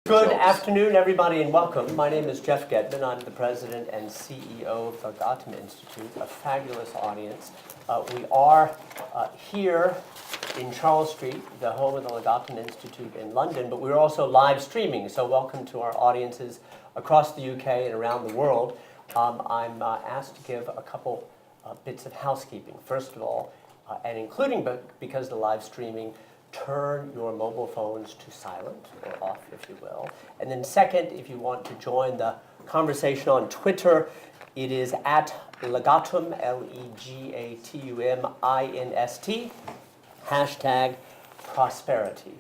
Good afternoon, everybody, and welcome. My name is Jeff Gedman. I'm the president and CEO of the Legatum Institute, a fabulous audience. We are here in Charles Street, the home of the Legatum Institute in London, but we're also live streaming, so welcome to our audiences across the UK and around the world. I'm asked to give a couple bits of housekeeping. First of all, and including because the live streaming, turn your mobile phones to silent, or off if you will. And then second, if you want to join the conversation on Twitter, it is at Legatum, L-E-G-A-T-U-M-I-N-S-T, hashtag prosperity.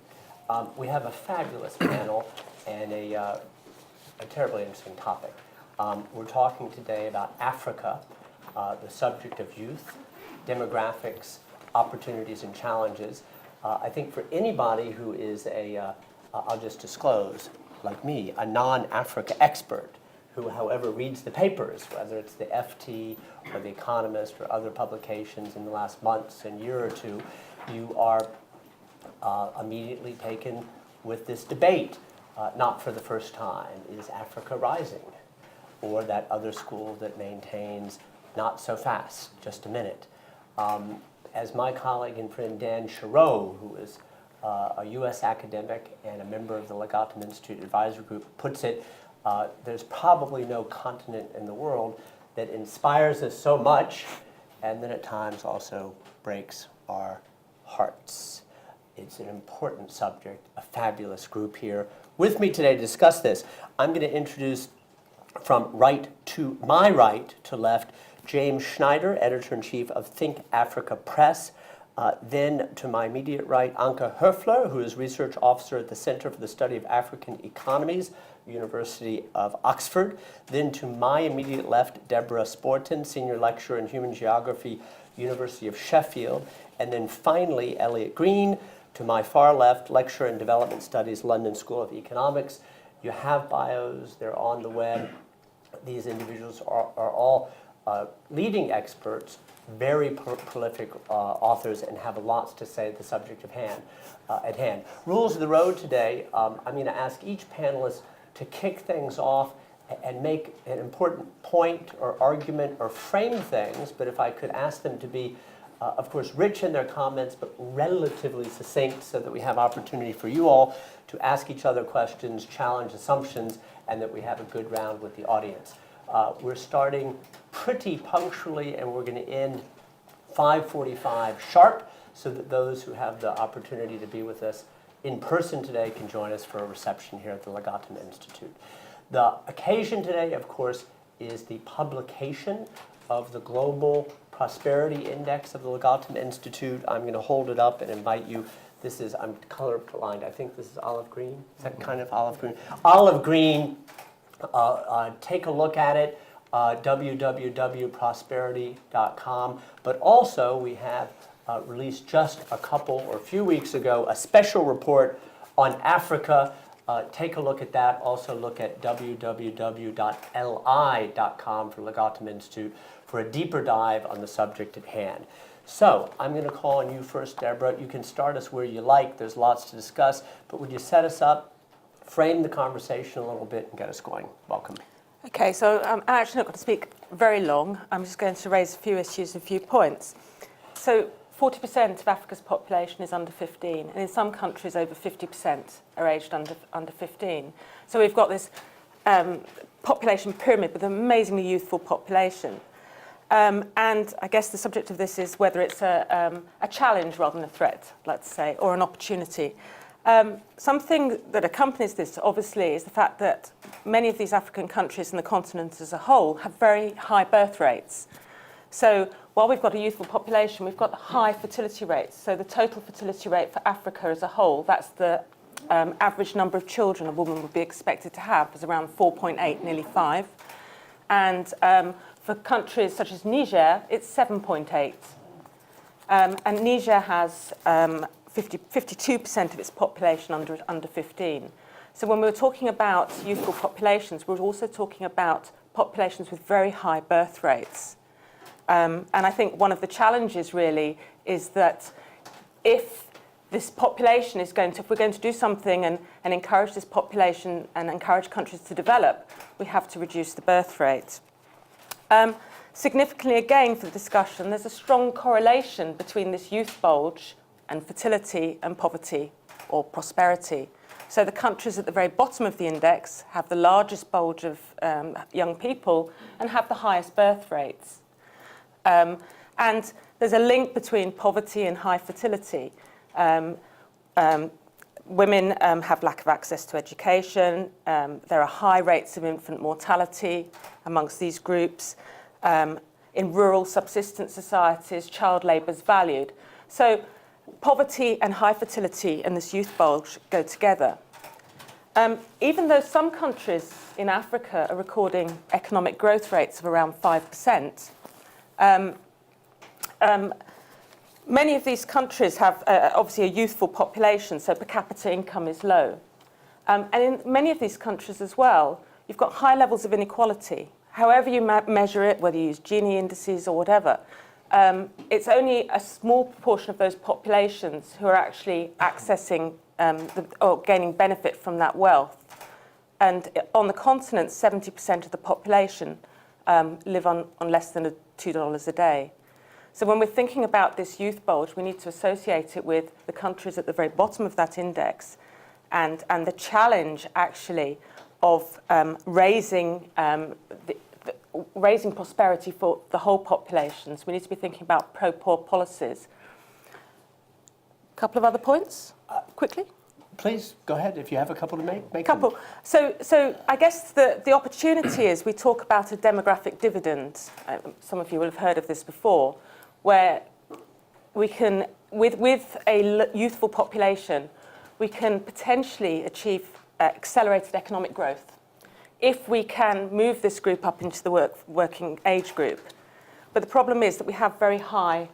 We have a fabulous panel and a terribly interesting topic. We're talking today about Africa, the subject of youth, demographics, opportunities and challenges. I think for anybody who is I'll just disclose, like me, a non-Africa expert who, however, reads the papers, whether it's the FT or The Economist or other publications in the last months and year or two, you are immediately taken with this debate, not for the first time. Is Africa rising? Or that other school that maintains not so fast, just a minute. As my colleague and friend Dan Shiro, who is a U.S. academic and a member of the Legatum Institute Advisory Group, puts it, there's probably no continent in the world that inspires us so much and then at times also breaks our hearts. It's an important subject, a fabulous group here. With me today to discuss this, I'm going to introduce from my right to left, James Schneider, editor-in-chief of Think Africa Press. Then to my immediate right, Anke Höfler, who is research officer at the Center for the Study of African Economies, University of Oxford. Then to my immediate left, Deborah Sporton, senior lecturer in human geography, University of Sheffield. And then finally, Elliot Green, to my far left, lecturer in development studies, London School of Economics. You have bios, they're on the web. These individuals are all leading experts, very prolific authors, and have lots to say at the subject at hand. Rules of the road today, I'm going to ask each panelist to kick things off and make an important point or argument or frame things, but if I could ask them to be, of course, rich in their comments, but relatively succinct so that we have opportunity for you all to ask each other questions, challenge assumptions, and that we have a good round with the audience. We're starting pretty punctually, and we're going to end 5:45 sharp, so that those who have the opportunity to be with us in person today can join us for a reception here at the Legatum Institute. The occasion today, of course, is the publication of the Global Prosperity Index of the Legatum Institute. I'm going to hold it up and invite you. This is, I'm colorblind, I think this is olive green. Is that kind of olive green? Olive green. Take a look at it, www.prosperity.com. But also, we have released just a few weeks ago, a special report on Africa. Take a look at that. Also look at www.li.com for Legatum Institute for a deeper dive on the subject at hand. So I'm going to call on you first, Deborah. You can start us where you like. There's lots to discuss. But would you set us up, frame the conversation a little bit, and get us going? Welcome. Okay, so I'm actually not going to speak very long. I'm just going to raise a few issues, a few points. So 40% of Africa's population is under 15, and in some countries over 50% are aged under 15. So we've got this population pyramid with an amazingly youthful population. And I guess the subject of this is whether it's a challenge rather than a threat, let's say, or an opportunity. Something that accompanies this, obviously, is the fact that many of these African countries and the continent as a whole have very high birth rates. So while we've got a youthful population, we've got high fertility rates. So the total fertility rate for Africa as a whole, that's the average number of children a woman would be expected to have, is around 4.8, nearly 5. And for countries such as Niger, it's 7.8. And Niger has 52% of its population under 15. So when we're talking about youthful populations, we're also talking about populations with very high birth rates. And I think one of the challenges really is that if this population is going to, if we're going to do something and encourage this population and encourage countries to develop, we have to reduce the birth rate. Significantly again for the discussion, there's a strong correlation between this youth bulge and fertility and poverty or prosperity. So the countries at the very bottom of the index have the largest bulge of young people and have the highest birth rates. And there's a link between poverty and high fertility. Women have lack of access to education. There are high rates of infant mortality amongst these groups. In rural subsistence societies, child labour is valued. So poverty and high fertility and this youth bulge go together. Even though some countries in Africa are recording economic growth rates of around 5%, many of these countries have obviously a youthful population, so per capita income is low. And in many of these countries as well, you've got high levels of inequality. However you measure it, whether you use Gini indices or whatever, it's only a small proportion of those populations who are actually accessing or gaining benefit from that wealth. And on the continent, 70% of the population live on less than $2 a day. So when we're thinking about this youth bulge, we need to associate it with the countries at the very bottom of that index and the challenge actually of raising prosperity for the whole populations. We need to be thinking about pro-poor policies. A couple of other points, quickly. Please, go ahead. If you have a couple to make them. Couple. So I guess the opportunity is we talk about a demographic dividend. Some of you will have heard of this before, where we can, with a youthful population, we can potentially achieve accelerated economic growth if we can move this group up into the working age group. But the problem is that we have very high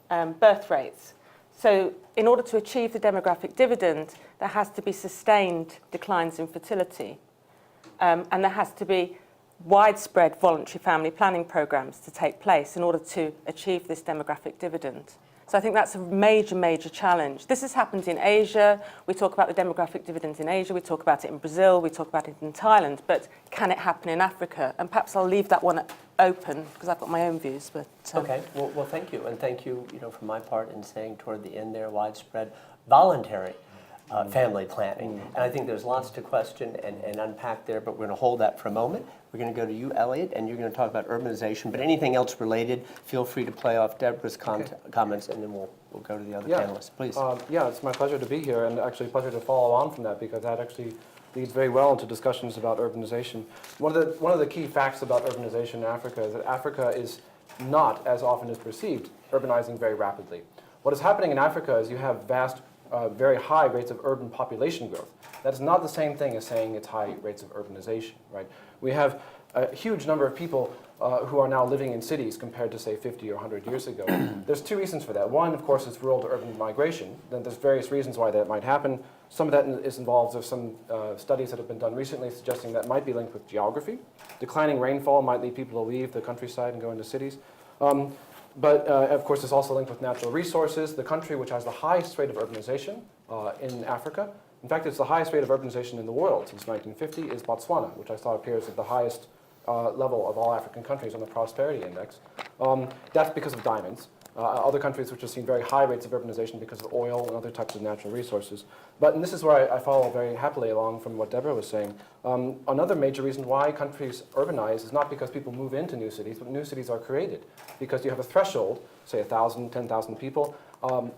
birth rates. So in order to achieve the demographic dividend, there has to be sustained declines in fertility. And there has to be widespread voluntary family planning programs to take place in order to achieve this demographic dividend. So I think that's a major, major challenge. This has happened in Asia. We talk about the demographic dividends in Asia. We talk about it in Brazil. We talk about it in Thailand. But can it happen in Africa? And perhaps I'll leave that one open because I've got my own views. But Okay. Well, thank you. And thank you, for my part in saying toward the end there, widespread voluntary family planning. And I think there's lots to question and unpack there, but we're going to hold that for a moment. We're going to go to you, Elliot, and you're going to talk about urbanization. But anything else related, feel free to play off Deborah's comments, and then we'll go to the other panelists. Please. Yeah, it's my pleasure to be here, and actually a pleasure to follow on from that, because that actually leads very well into discussions about urbanization. One of the key facts about urbanization in Africa is that Africa is not, as often as perceived, urbanizing very rapidly. What is happening in Africa is you have vast, very high rates of urban population growth. That is not the same thing as saying it's high rates of urbanization, right? We have a huge number of people who are now living in cities compared to, say, 50 or 100 years ago. There's two reasons for that. One, of course, is rural to urban migration. Then there's various reasons why that might happen. Some of that is involved with some studies that have been done recently suggesting that might be linked with geography. Declining rainfall might lead people to leave the countryside and go into cities. But of course, it's also linked with natural resources. The country which has the highest rate of urbanization in Africa, in fact, it's the highest rate of urbanization in the world since 1950, is Botswana, which I thought appears at the highest level of all African countries on the Prosperity Index. That's because of diamonds. Other countries which have seen very high rates of urbanization because of oil and other types of natural resources. And this is where I follow very happily along from what Deborah was saying. Another major reason why countries urbanize is not because people move into new cities, but new cities are created. Because you have a threshold, say 1,000, 10,000 people,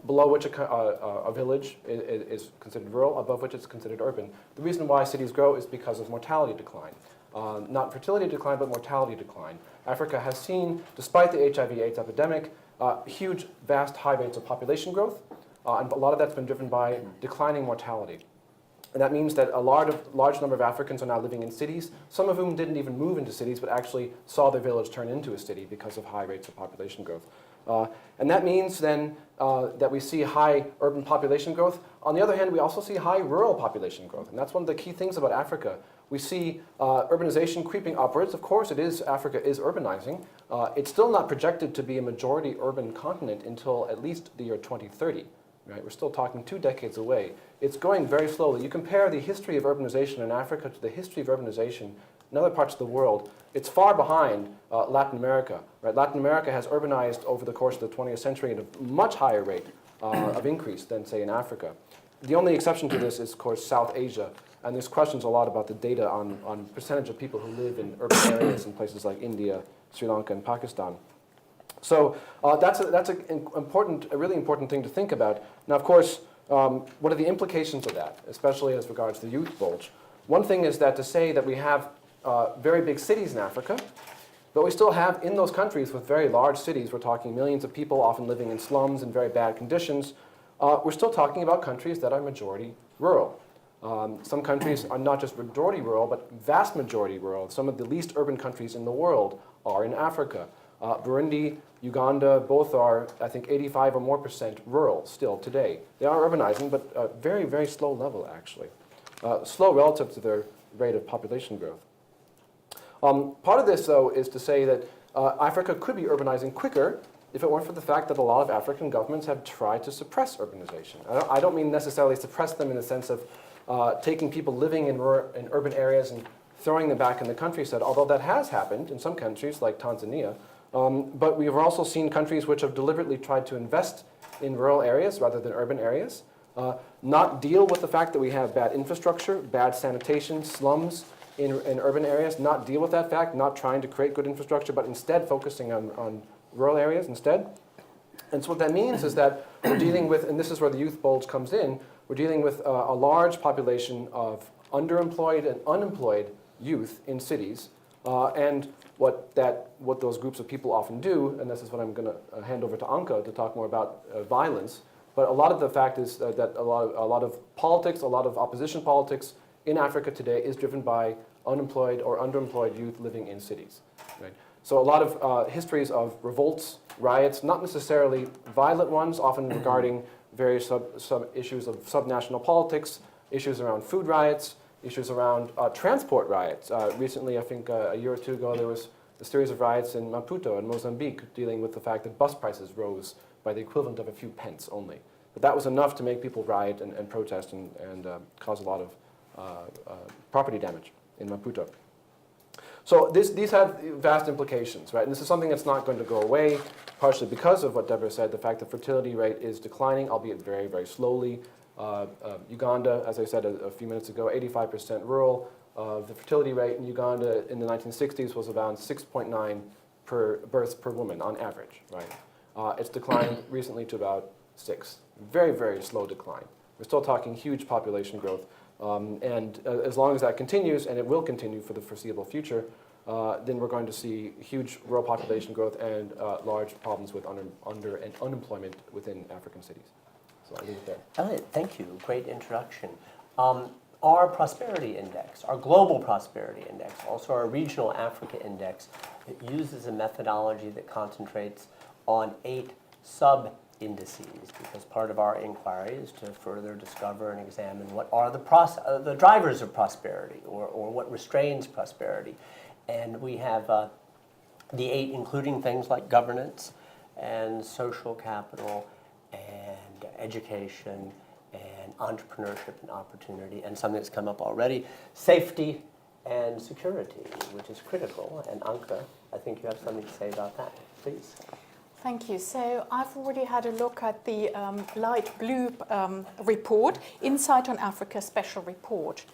below which a village is considered rural, above which it's considered urban. The reason why cities grow is because of mortality decline. Not fertility decline, but mortality decline. Africa has seen, despite the HIV/AIDS epidemic, huge, vast, high rates of population growth, and a lot of that's been driven by declining mortality. And that means that a large number of Africans are now living in cities, some of whom didn't even move into cities, but actually saw their village turn into a city because of high rates of population growth. And that means then that we see high urban population growth. On the other hand, we also see high rural population growth. And that's one of the key things about Africa. We see urbanization creeping upwards. Of course, Africa is urbanizing. It's still not projected to be a majority urban continent until at least the year 2030. Right? We're still talking 2 decades away. It's going very slowly. You compare the history of urbanization in Africa to the history of urbanization in other parts of the world, it's far behind Latin America. Right? Latin America has urbanized over the course of the 20th century at a much higher rate of increase than, say, in Africa. The only exception to this is, of course, South Asia. And there's questions a lot about the data on percentage of people who live in urban areas in places like India, Sri Lanka, and Pakistan. So that's a really important thing to think about. Now, of course, what are the implications of that, especially as regards the youth bulge? One thing is that to say that we have very big cities in Africa, but we still have in those countries with very large cities, we're talking millions of people often living in slums in very bad conditions, we're still talking about countries that are majority rural. Some countries are not just majority rural, but vast majority rural. Some of the least urban countries in the world are in Africa. Burundi, Uganda, both are, I think, 85% or more rural still today. They are urbanizing, but very, very slow level, actually. Slow relative to their rate of population growth. Part of this, though, is to say that Africa could be urbanizing quicker if it weren't for the fact that a lot of African governments have tried to suppress urbanization. I don't mean necessarily suppress them in the sense of taking people living in urban areas and throwing them back in the countryside, although that has happened in some countries like Tanzania. But we've also seen countries which have deliberately tried to invest in rural areas rather than urban areas, not deal with the fact that we have bad infrastructure, bad sanitation, slums in urban areas, not deal with that fact, not trying to create good infrastructure, but instead focusing on rural areas instead. And so what that means is that we're dealing with, and this is where the youth bulge comes in, we're dealing with a large population of underemployed and unemployed youth in cities, and what those groups of people often do, and this is what I'm going to hand over to Anka to talk more about violence. But a lot of the fact is that a lot of politics, a lot of opposition politics in Africa today is driven by unemployed or underemployed youth living in cities. Right? So a lot of histories of revolts, riots, not necessarily violent ones, often regarding various sub issues of subnational politics, issues around food riots, issues around transport riots. Recently, I think a year or two ago, there was a series of riots in Maputo in Mozambique dealing with the fact that bus prices rose by the equivalent of a few pence only. But that was enough to make people riot and protest and cause a lot of property damage in Maputo. So these have vast implications, right? And this is something that's not going to go away, partially because of what Deborah said, the fact that fertility rate is declining, albeit very, very slowly. Uganda, as I said a few minutes ago, 85% rural. The fertility rate in Uganda in the 1960s was around 6.9 births per woman on average, right? It's declined recently to about 6. Very, very slow decline. We're still talking huge population growth. And as long as that continues, and it will continue for the foreseeable future, then we're going to see huge rural population growth and large problems with under and unemployment within African cities. So I'll leave it there. Elliot, thank you. Great introduction. Our prosperity index, our global prosperity index, also our regional Africa index, it uses a methodology that concentrates on 8 sub-indices, because part of our inquiry is to further discover and examine what are the drivers of prosperity, or what restrains prosperity. And we have the 8, including things like governance and social capital and education and entrepreneurship and opportunity, and something that's come up already, safety and security, which is critical. And Anka, I think you have something to say about that. Please. Thank you. So I've already had a look at the light blue report, Insight on Africa Special Report.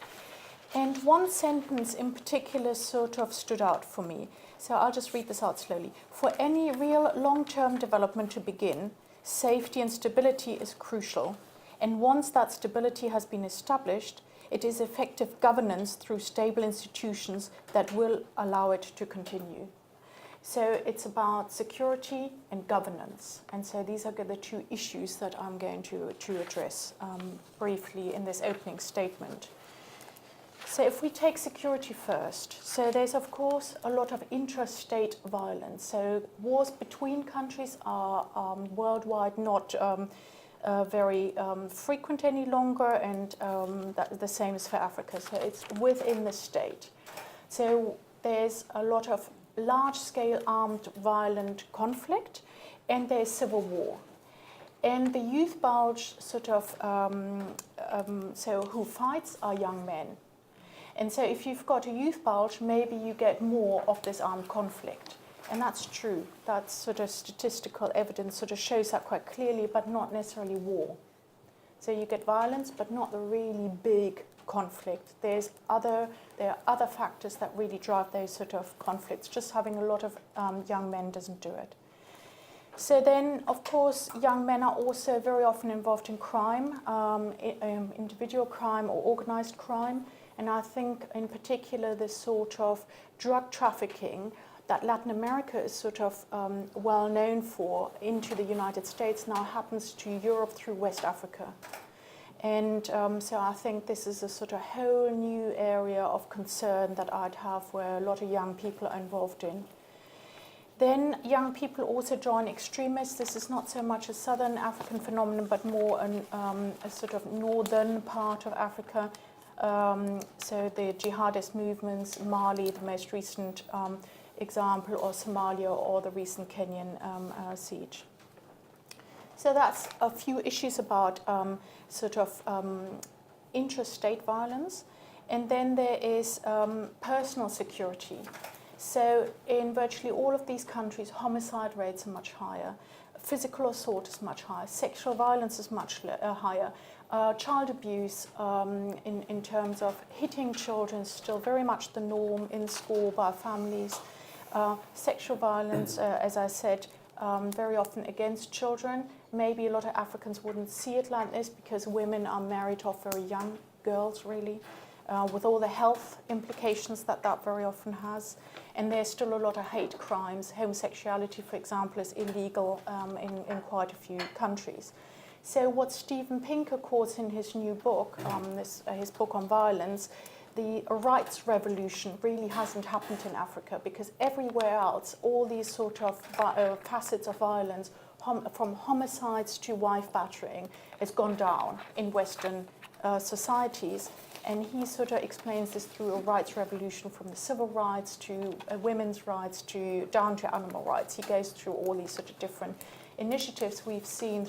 And one sentence in particular sort of stood out for me. So I'll just read this out slowly. For any real long-term development to begin, safety and stability is crucial. And once that stability has been established, it is effective governance through stable institutions that will allow it to continue. So it's about security and governance. And so these are the 2 issues that I'm going to address briefly in this opening statement. So if we take security first, so there's of course a lot of intrastate violence. So wars between countries are worldwide not very frequent any longer, and the same is for Africa. So it's within the state. So there's a lot of large-scale armed violent conflict, and there's civil war. And the youth bulge sort of, so who fights are young men. And so if you've got a youth bulge, maybe you get more of this armed conflict. And that's true. That's sort of statistical evidence sort of shows that quite clearly, but not necessarily war. So you get violence, but not the really big conflict. There are other factors that really drive those sort of conflicts. Just having a lot of young men doesn't do it. So then, of course, young men are also very often involved in crime, individual crime or organized crime. And I think in particular this sort of drug trafficking that Latin America is sort of well known for into the United States now happens to Europe through West Africa. And so I think this is a sort of whole new area of concern that I'd have where a lot of young people are involved in. Then young people also join extremists. This is not so much a southern African phenomenon, but more a sort of northern part of Africa. So the jihadist movements, Mali, the most recent example, or Somalia, or the recent Kenyan siege. So that's a few issues about sort of intrastate violence. And then there is personal security. So in virtually all of these countries, homicide rates are much higher. Physical assault is much higher. Sexual violence is much higher. Child abuse in terms of hitting children is still very much the norm in school by families. Sexual violence, as I said, very often against children. Maybe a lot of Africans wouldn't see it like this because women are married off very young girls, really, with all the health implications that very often has. And there's still a lot of hate crimes. Homosexuality, for example, is illegal in quite a few countries. So what Steven Pinker calls in his new book, his book on violence, the rights revolution really hasn't happened in Africa, because everywhere else, all these sort of facets of violence, from homicides to wife battering, has gone down in Western societies. And he sort of explains this through a rights revolution, from the civil rights to women's rights down to animal rights. He goes through all these sort of different initiatives we've seen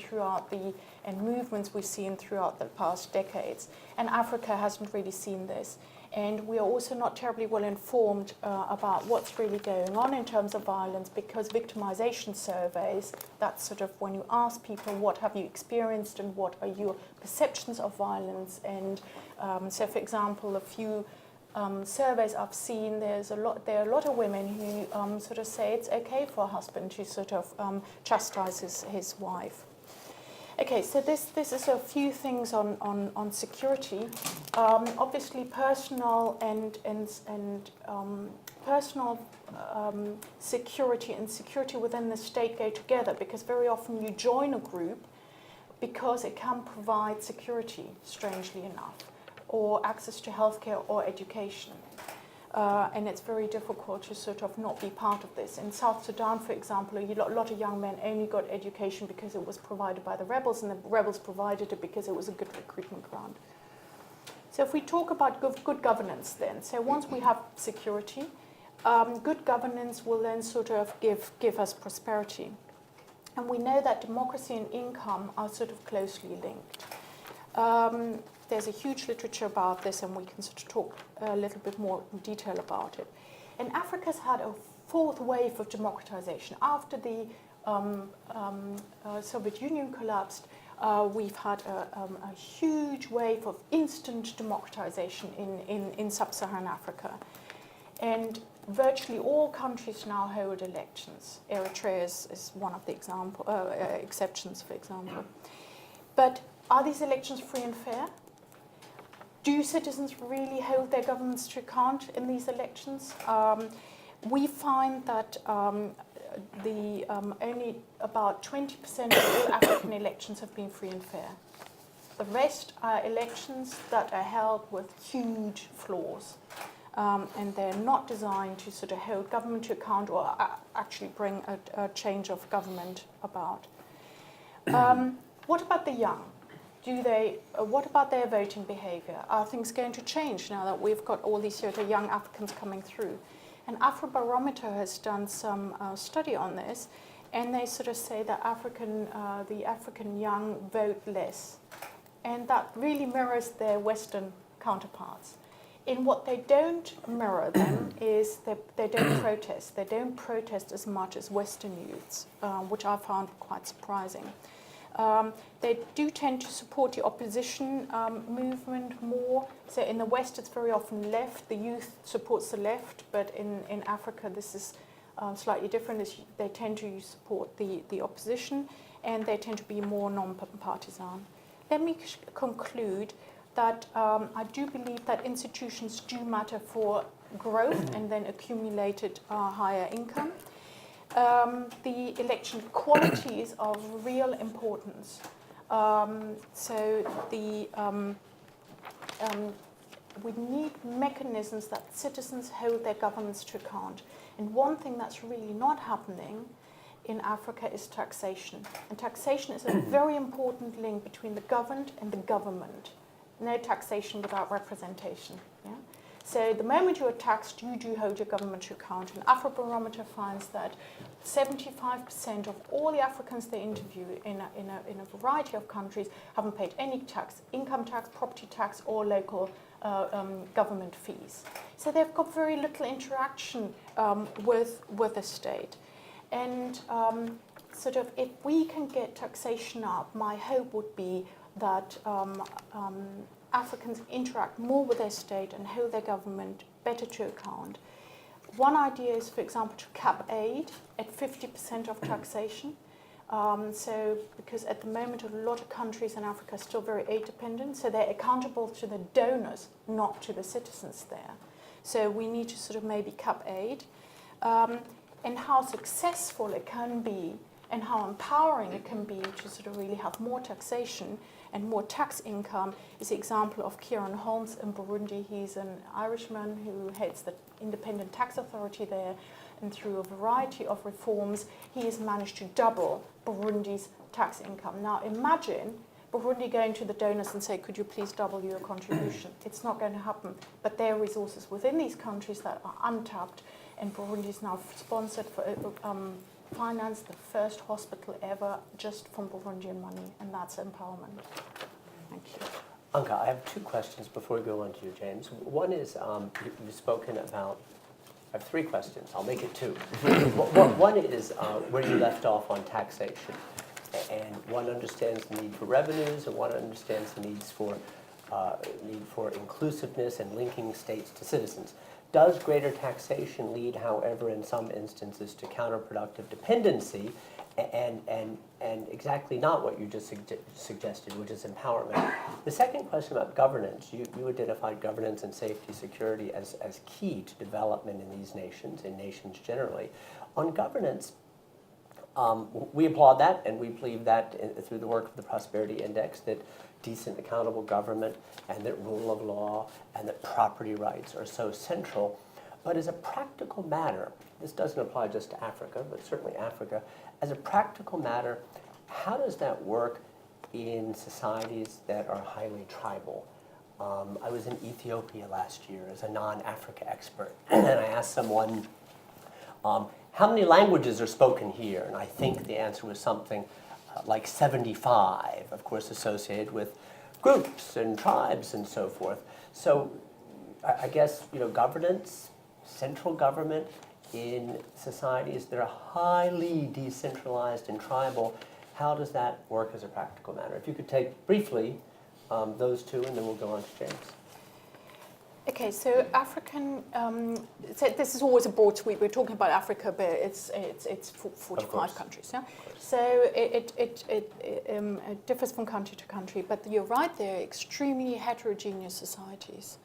and movements we've seen throughout the past decades. And Africa hasn't really seen this. And we are also not terribly well informed about what's really going on in terms of violence, because victimization surveys, that's sort of when you ask people, what have you experienced and what are your perceptions of violence? And so, for example, a few surveys I've seen, there are a lot of women who sort of say it's okay for a husband to sort of chastise his wife. Okay, so this is a few things on security. Obviously, personal and personal security and security within the state go together, because very often you join a group because it can provide security, strangely enough, or access to healthcare or education. And it's very difficult to sort of not be part of this. In South Sudan, for example, a lot of young men only got education because it was provided by the rebels, and the rebels provided it because it was a good recruitment ground. So if we talk about good governance then, so once we have security, good governance will then sort of give us prosperity. And we know that democracy and income are sort of closely linked. There's a huge literature about this, and we can sort of talk a little bit more in detail about it. And Africa's had a fourth wave of democratization. After the Soviet Union collapsed, we've had a huge wave of instant democratization in sub-Saharan Africa. And virtually all countries now hold elections. Eritrea is one of the exceptions, for example. But are these elections free and fair? Do citizens really hold their governments to account in these elections? We find that only about 20% of all African elections have been free and fair. The rest are elections that are held with huge flaws. And they're not designed to sort of hold government to account or actually bring a change of government about. What about the young? What about their voting behaviour? Are things going to change now that we've got all these sort of young Africans coming through? And Afrobarometer has done some study on this, and they sort of say that the African young vote less. And that really mirrors their Western counterparts. In what they don't mirror them is they don't protest. They don't protest as much as Western youths, which I found quite surprising. They do tend to support the opposition movement more. So in the West, it's very often left. The youth supports the left, but in Africa, this is slightly different. They tend to support the opposition, and they tend to be more non-partisan. Let me conclude that I do believe that institutions do matter for growth and then accumulated higher income. The election quality is of real importance. We need mechanisms that citizens hold their governments to account. And one thing that's really not happening in Africa is taxation. And taxation is a very important link between the governed and the government. No taxation without representation. Yeah? So the moment you are taxed, you do hold your government to account. And Afrobarometer finds that 75% of all the Africans they interview in a variety of countries haven't paid any tax, income tax, property tax, or local government fees. So they've got very little interaction with the state. And sort of if we can get taxation up, my hope would be that Africans interact more with their state and hold their government better to account. One idea is, for example, to cap aid at 50% of taxation. Because at the moment, a lot of countries in Africa are still very aid dependent, so they're accountable to the donors, not to the citizens there. So we need to sort of maybe cap aid. And how successful it can be and how empowering it can be to sort of really have more taxation and more tax income is the example of Kieran Holmes in Burundi. He's an Irishman who heads the independent tax authority there, and through a variety of reforms, he has managed to double Burundi's tax income. Now imagine Burundi going to the donors and say, could you please double your contribution? It's not going to happen, but there are resources within these countries that are untapped, and Burundi is now sponsored for financed the first hospital ever just from Burundian money, and that's empowerment. Thank you. Anka, I have two questions before we go on to you, James. One is, you've spoken about, I have three questions, I'll make it two. One is where you left off on taxation. And one understands the need for revenues, and one understands the need for inclusiveness and linking states to citizens. Does greater taxation lead, however, in some instances to counterproductive dependency and exactly not what you just suggested, which is empowerment? The second question about governance, you identified governance and safety security as key to development in these nations, in nations generally. On governance, we applaud that, and we believe that through the work of the Prosperity Index, that decent, accountable government and that rule of law and that property rights are so central. But as a practical matter, this doesn't apply just to Africa, but certainly Africa, as a practical matter, how does that work in societies that are highly tribal? I was in Ethiopia last year as a non-Africa expert, and I asked someone, how many languages are spoken here? And I think the answer was something like 75, of course associated with groups and tribes and so forth. So I guess, governance, central government in societies that are highly decentralized and tribal, how does that work as a practical matter? If you could take briefly those two, and then we'll go on to James. Okay, so African, so this is always a broad sweep. We're talking about Africa, but it's 45 countries. Yeah? So it differs from country to country, but you're right, they're extremely heterogeneous societies.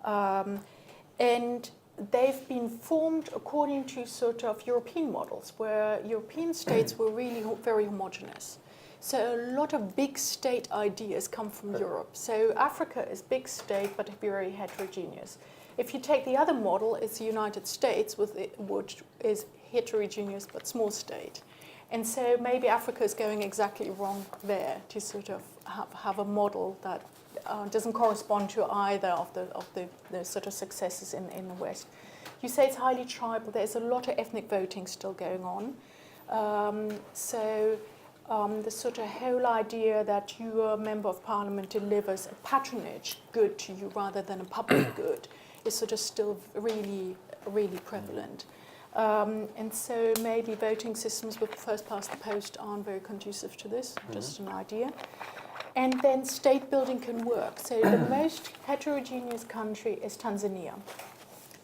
And they've been formed according to sort of European models, where European states were really very homogeneous. So a lot of big state ideas come from Europe. So Africa is big state, but very heterogeneous. If you take the other model, it's the United States, which is heterogeneous but small state. And so maybe Africa is going exactly wrong there to sort of have a model that doesn't correspond to either of the sort of successes in the West. You say it's highly tribal. There's a lot of ethnic voting still going on. The sort of whole idea that your member of parliament delivers a patronage good to you rather than a public good is sort of still really, really prevalent. And so maybe voting systems with first past the post aren't very conducive to this, just an idea. And then state building can work. So the most heterogeneous country is Tanzania.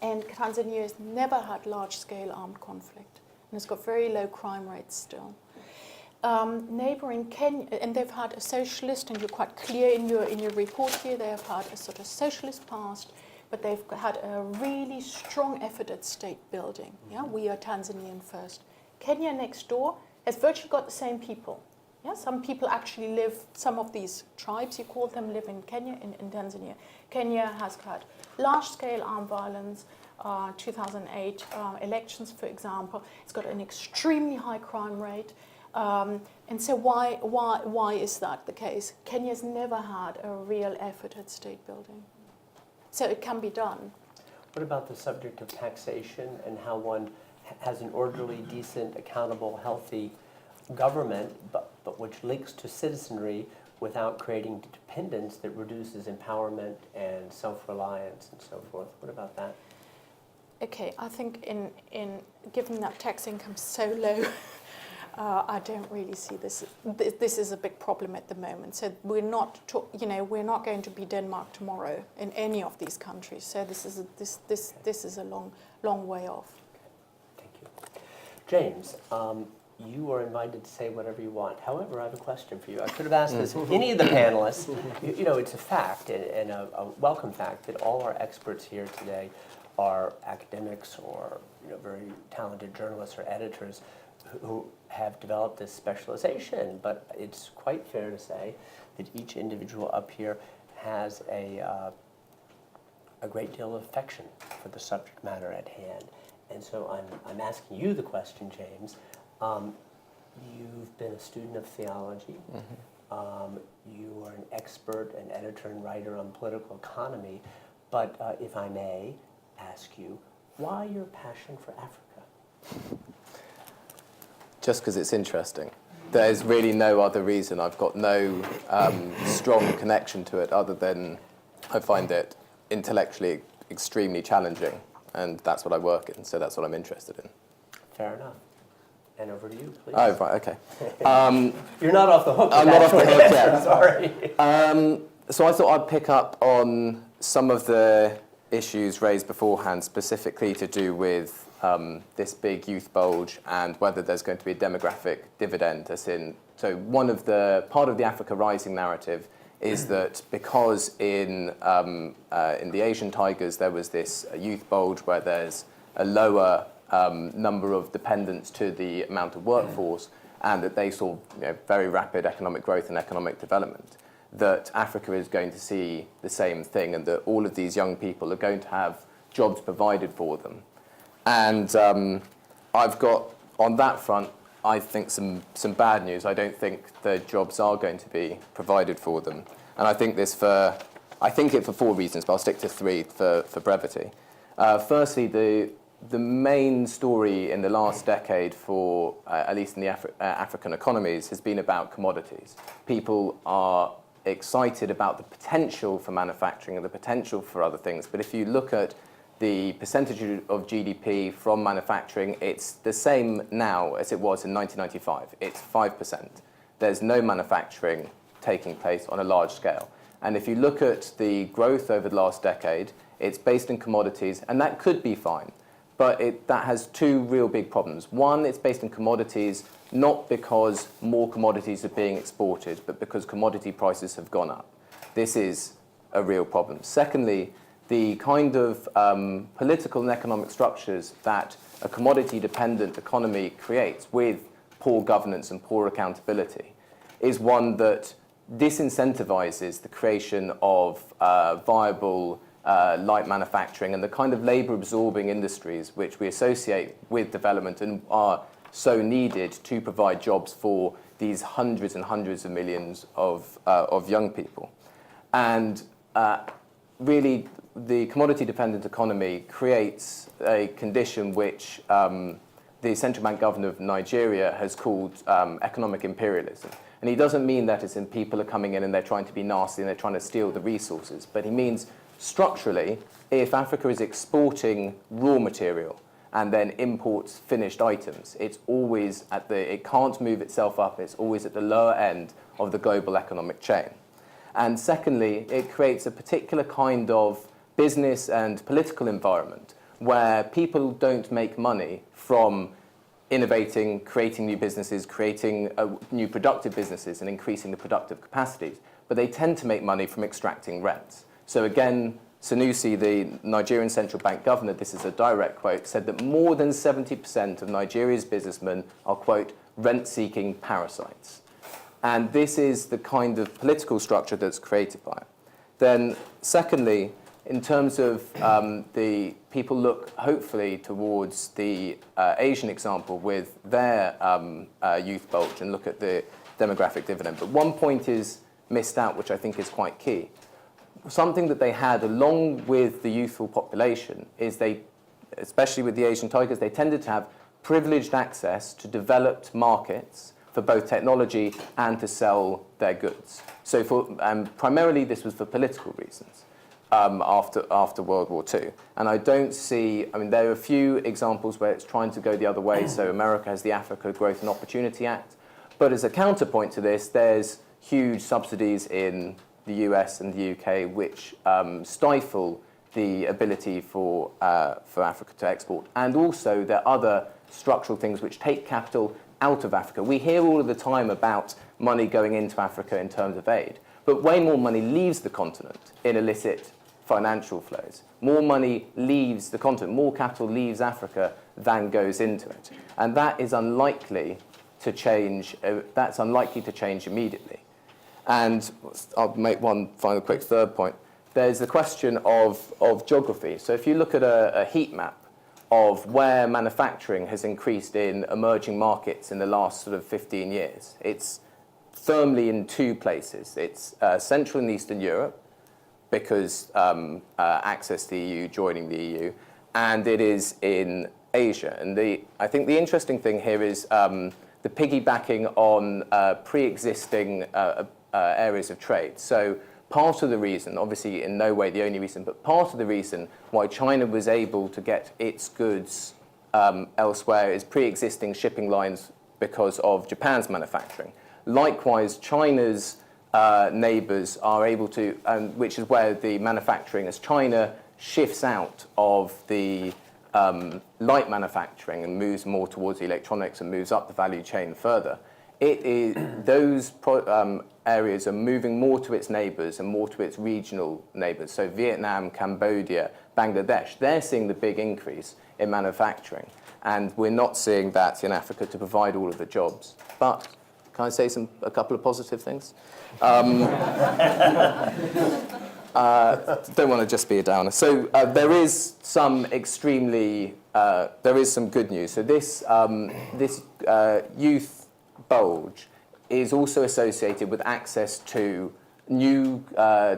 And Tanzania has never had large-scale armed conflict. And it's got very low crime rates still. Neighbouring Kenya, and they've had a socialist, and you're quite clear in your report here, they have had a sort of socialist past, but they've had a really strong effort at state building. Yeah, we are Tanzanian first. Kenya next door has virtually got the same people. Yeah, some people actually live, some of these tribes, you call them, live in Kenya, in Tanzania. Kenya has had large-scale armed violence, 2008 elections, for example. It's got an extremely high crime rate. And so why is that the case? Kenya's never had a real effort at state building. So it can be done. What about the subject of taxation and how one has an orderly, decent, accountable, healthy government, but which links to citizenry without creating dependence that reduces empowerment and self-reliance and so forth? What about that? Okay, I think in given that tax income is so low, I don't really see this. This is a big problem at the moment. So we're not going to be Denmark tomorrow in any of these countries. So this is a long way off. Thank you, James. You are invited to say whatever you want. However, I have a question for you. I could have asked this of any of the panelists. You know, it's a fact and a welcome fact that all our experts here today are academics or very talented journalists or editors who have developed this specialization. But it's quite fair to say that each individual up here has a great deal of affection for the subject matter at hand. And so I'm asking you the question, James. You've been a student of theology. Mm-hmm. You are an expert, an editor and writer on political economy. But if I may ask you, why your passion for Africa? Just because it's interesting. There's really no other reason. I've got no strong connection to it other than I find it intellectually extremely challenging, and that's what I work in, so that's what I'm interested in. Fair enough. And over to you, please. Oh, right, okay. You're not off the hook. I'm not off the hook yet. Sorry. So I thought I'd pick up on some of the issues raised beforehand, specifically to do with this big youth bulge and whether there's going to be a demographic dividend. So part of the Africa Rising narrative is that because in the Asian tigers there was this youth bulge where there's a lower number of dependents to the amount of workforce, and that they saw very rapid economic growth and economic development, that Africa is going to see the same thing, and that all of these young people are going to have jobs provided for them. And I've got, on that front, I think some bad news. I don't think the jobs are going to be provided for them. And I think it for 4 reasons, but I'll stick to 3 for brevity. Firstly, the main story in the last decade for, at least in the African economies, has been about commodities. People are excited about the potential for manufacturing and the potential for other things. But if you look at the percentage of GDP from manufacturing, it's the same now as it was in 1995. It's 5%. There's no manufacturing taking place on a large scale. And if you look at the growth over the last decade, it's based in commodities, and that could be fine. But that has 2 real big problems. One, it's based in commodities, not because more commodities are being exported, but because commodity prices have gone up. This is a real problem. Secondly, the kind of political and economic structures that a commodity-dependent economy creates with poor governance and poor accountability is one that disincentivizes the creation of viable light manufacturing and the kind of labor-absorbing industries which we associate with development and are so needed to provide jobs for these hundreds and hundreds of millions of young people. And really, the commodity-dependent economy creates a condition which the central bank governor of Nigeria has called economic imperialism. And he doesn't mean that as in people are coming in and they're trying to be nasty and they're trying to steal the resources, but he means structurally, if Africa is exporting raw material and then imports finished items, it's always it can't move itself up, it's always at the lower end of the global economic chain. And secondly, it creates a particular kind of business and political environment where people don't make money from innovating, creating new businesses, creating new productive businesses and increasing the productive capacities, but they tend to make money from extracting rents. So again, Sanusi, the Nigerian central bank governor, this is a direct quote, said that more than 70% of Nigeria's businessmen are, quote, rent-seeking parasites. And this is the kind of political structure that's created by it. Then secondly, in terms of the people look hopefully towards the Asian example with their youth bulge and look at the demographic dividend. But one point is missed out, which I think is quite key. Something that they had along with the youthful population is they, especially with the Asian tigers, they tended to have privileged access to developed markets for both technology and to sell their goods. So primarily this was for political reasons. After World War II. And I don't see, I mean, there are a few examples where it's trying to go the other way. So America has the Africa Growth and Opportunity Act. But as a counterpoint to this, there's huge subsidies in the US and the UK which stifle the ability for Africa to export. And also there are other structural things which take capital out of Africa. We hear all of the time about money going into Africa in terms of aid, but way more money leaves the continent in illicit financial flows. More money leaves the continent, more capital leaves Africa than goes into it. And that is unlikely to change, that's unlikely to change immediately. And I'll make one final quick third point. There's the question of geography. So if you look at a heat map of where manufacturing has increased in emerging markets in the last sort of 15 years, it's firmly in two places. It's Central and Eastern Europe, because access to the EU, joining the EU, and it is in Asia. And I think the interesting thing here is the piggybacking on pre-existing areas of trade. So part of the reason, obviously in no way the only reason, but part of the reason why China was able to get its goods elsewhere is pre-existing shipping lines because of Japan's manufacturing. Likewise, China's neighbours are able to, which is where the manufacturing, as China shifts out of the light manufacturing and moves more towards the electronics and moves up the value chain further, those areas are moving more to its neighbours and more to its regional neighbours. So Vietnam, Cambodia, Bangladesh, they're seeing the big increase in manufacturing. And we're not seeing that in Africa to provide all of the jobs. But can I say a couple of positive things? Don't want to just be a downer. So there is some good news. So this youth bulge is also associated with access to new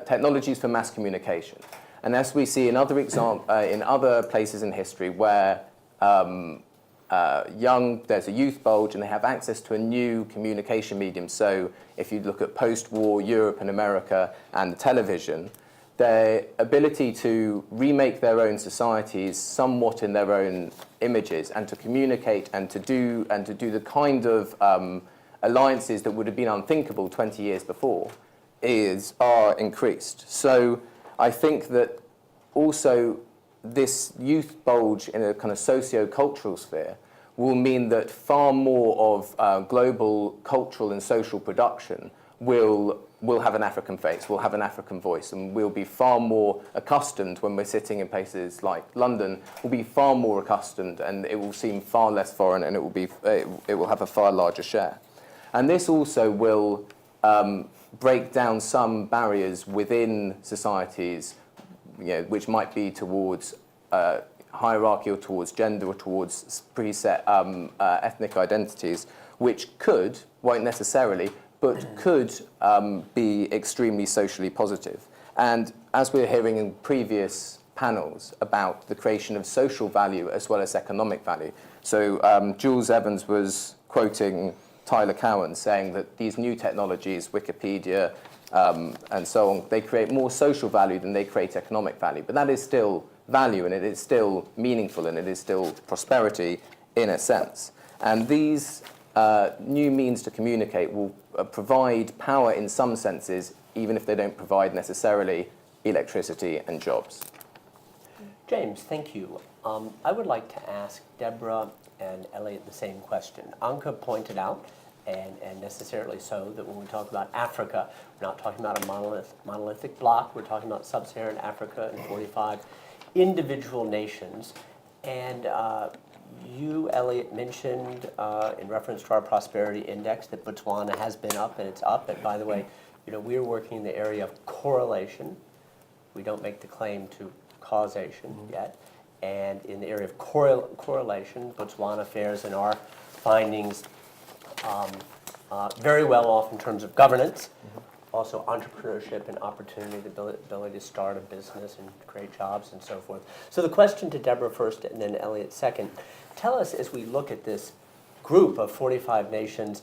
technologies for mass communication. And as we see in other places in history where there's a youth bulge and they have access to a new communication medium. So if you look at post-war Europe and America and television, their ability to remake their own societies somewhat in their own images and to communicate and to do the kind of alliances that would have been unthinkable 20 years before are increased. So I think that also this youth bulge in a kind of socio-cultural sphere will mean that far more of global cultural and social production will have an African face, will have an African voice, and we'll be far more accustomed when we're sitting in places like London, we'll be far more accustomed and it will seem far less foreign and it will have a far larger share. And this also will break down some barriers within societies, which might be towards hierarchy or towards gender or towards preset ethnic identities, which won't necessarily, but could be extremely socially positive. And as we're hearing in previous panels about the creation of social value as well as economic value. So Jules Evans was quoting Tyler Cowen saying that these new technologies, Wikipedia, and so on, they create more social value than they create economic value. But that is still value, and it is still meaningful, and it is still prosperity in a sense. And these new means to communicate will provide power in some senses, even if they don't provide necessarily electricity and jobs. James, thank you. I would like to ask Deborah and Elliot the same question. Anka pointed out, and necessarily so, that when we talk about Africa, we're not talking about a monolithic bloc, we're talking about sub-Saharan Africa and 45 individual nations. And you, Elliot, mentioned in reference to our prosperity index that Botswana has been up, and it's up. And by the way, we're working in the area of correlation. We don't make the claim to causation yet. And in the area of correlation, Botswana fares in our findings very well off in terms of governance, also entrepreneurship and opportunity, the ability to start a business and create jobs and so forth. So the question to Deborah first and then Elliot second. Tell us, as we look at this group of 45 nations,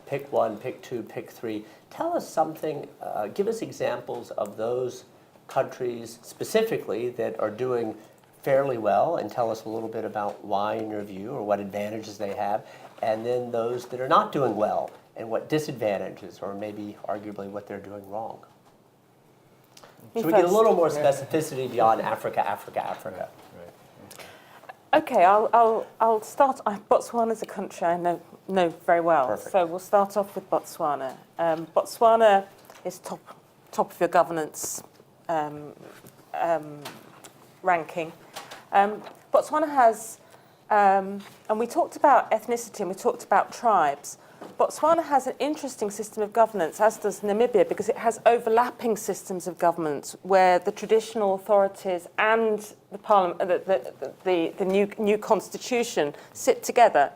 pick one, pick two, pick three, tell us something, give us examples of those countries specifically that are doing fairly well, and tell us a little bit about why, in your view, or what advantages they have, and then those that are not doing well, and what disadvantages, or maybe arguably what they're doing wrong. So we get a little more specificity beyond Africa. Okay, I'll start. Botswana is a country I know very well. Perfect. So we'll start off with Botswana. Botswana is top of your governance ranking. Botswana has, and we talked about ethnicity and we talked about tribes. Botswana has an interesting system of governance, as does Namibia, because it has overlapping systems of governance where the traditional authorities and the parliament, the new constitution sit together.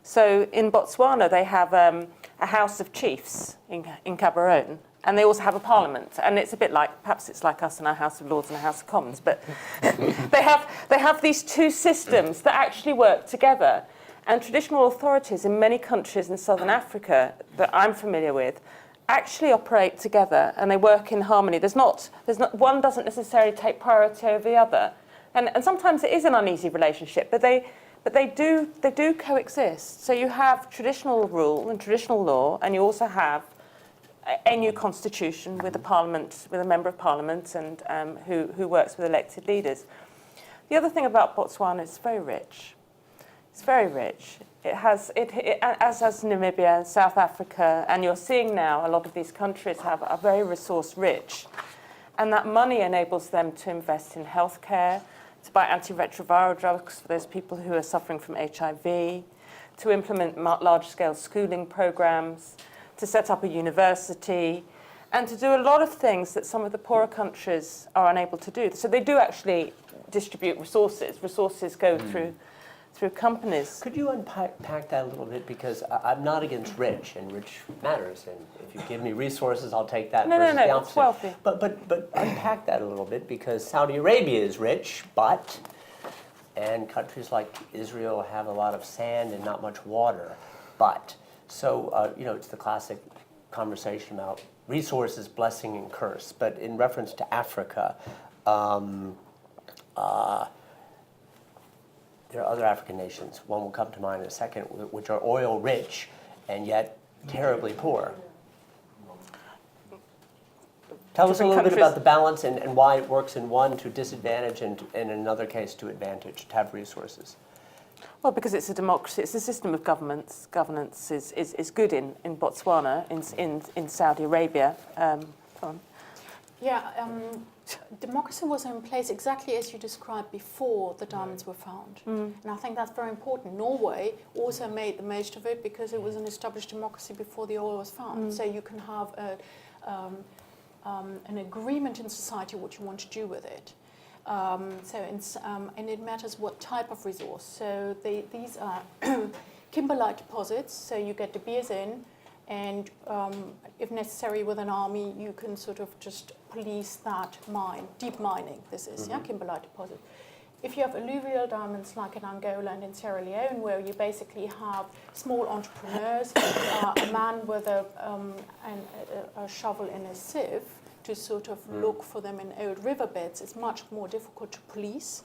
So in Botswana, they have a House of Chiefs in Gaborone, and they also have a parliament. And it's a bit like, perhaps it's like us and our House of Lords and our House of Commons, but they have these two systems that actually work together. And traditional authorities in many countries in southern Africa that I'm familiar with actually operate together, and they work in harmony. There's not one doesn't necessarily take priority over the other, and sometimes it is an uneasy relationship, but they do coexist. So you have traditional rule and traditional law, and you also have a new constitution with a parliament, with a member of parliament, and who works with elected leaders. The other thing about Botswana is it's very rich. It's very rich. It has, as has Namibia, South Africa, and you're seeing now a lot of these countries are very resource rich. And that money enables them to invest in healthcare, to buy antiretroviral drugs for those people who are suffering from HIV, to implement large-scale schooling programs, to set up a university, and to do a lot of things that some of the poorer countries are unable to do. So they do actually distribute resources. Resources go through companies. Could you unpack that a little bit? Because I'm not against rich, and rich matters. And if you give me resources, I'll take that versus the opposite. It's wealthy. But unpack that a little bit, because Saudi Arabia is rich, and countries like Israel have a lot of sand and not much water. So it's the classic conversation about resources, blessing and curse. But in reference to Africa, there are other African nations, one will come to mind in a second, which are oil rich and yet terribly poor. Tell us a little bit about the balance and why it works in one to disadvantage and in another case to advantage, to have resources. Well, because it's a democracy, it's a system of governance. Governance is good in Botswana, in Saudi Arabia. Yeah, democracy was in place exactly as you described before the diamonds were found. And I think that's very important. Norway also made the most of it because it was an established democracy before the oil was found. So you can have an agreement in society what you want to do with it. And it matters what type of resource. So these are kimberlite deposits, so you get De Beers in, and if necessary with an army, you can sort of just police that mine, deep mining this is, kimberlite deposit. If you have alluvial diamonds like in Angola and in Sierra Leone, where you basically have small entrepreneurs, a man with a shovel and a sieve to sort of look for them in old riverbeds, it's much more difficult to police.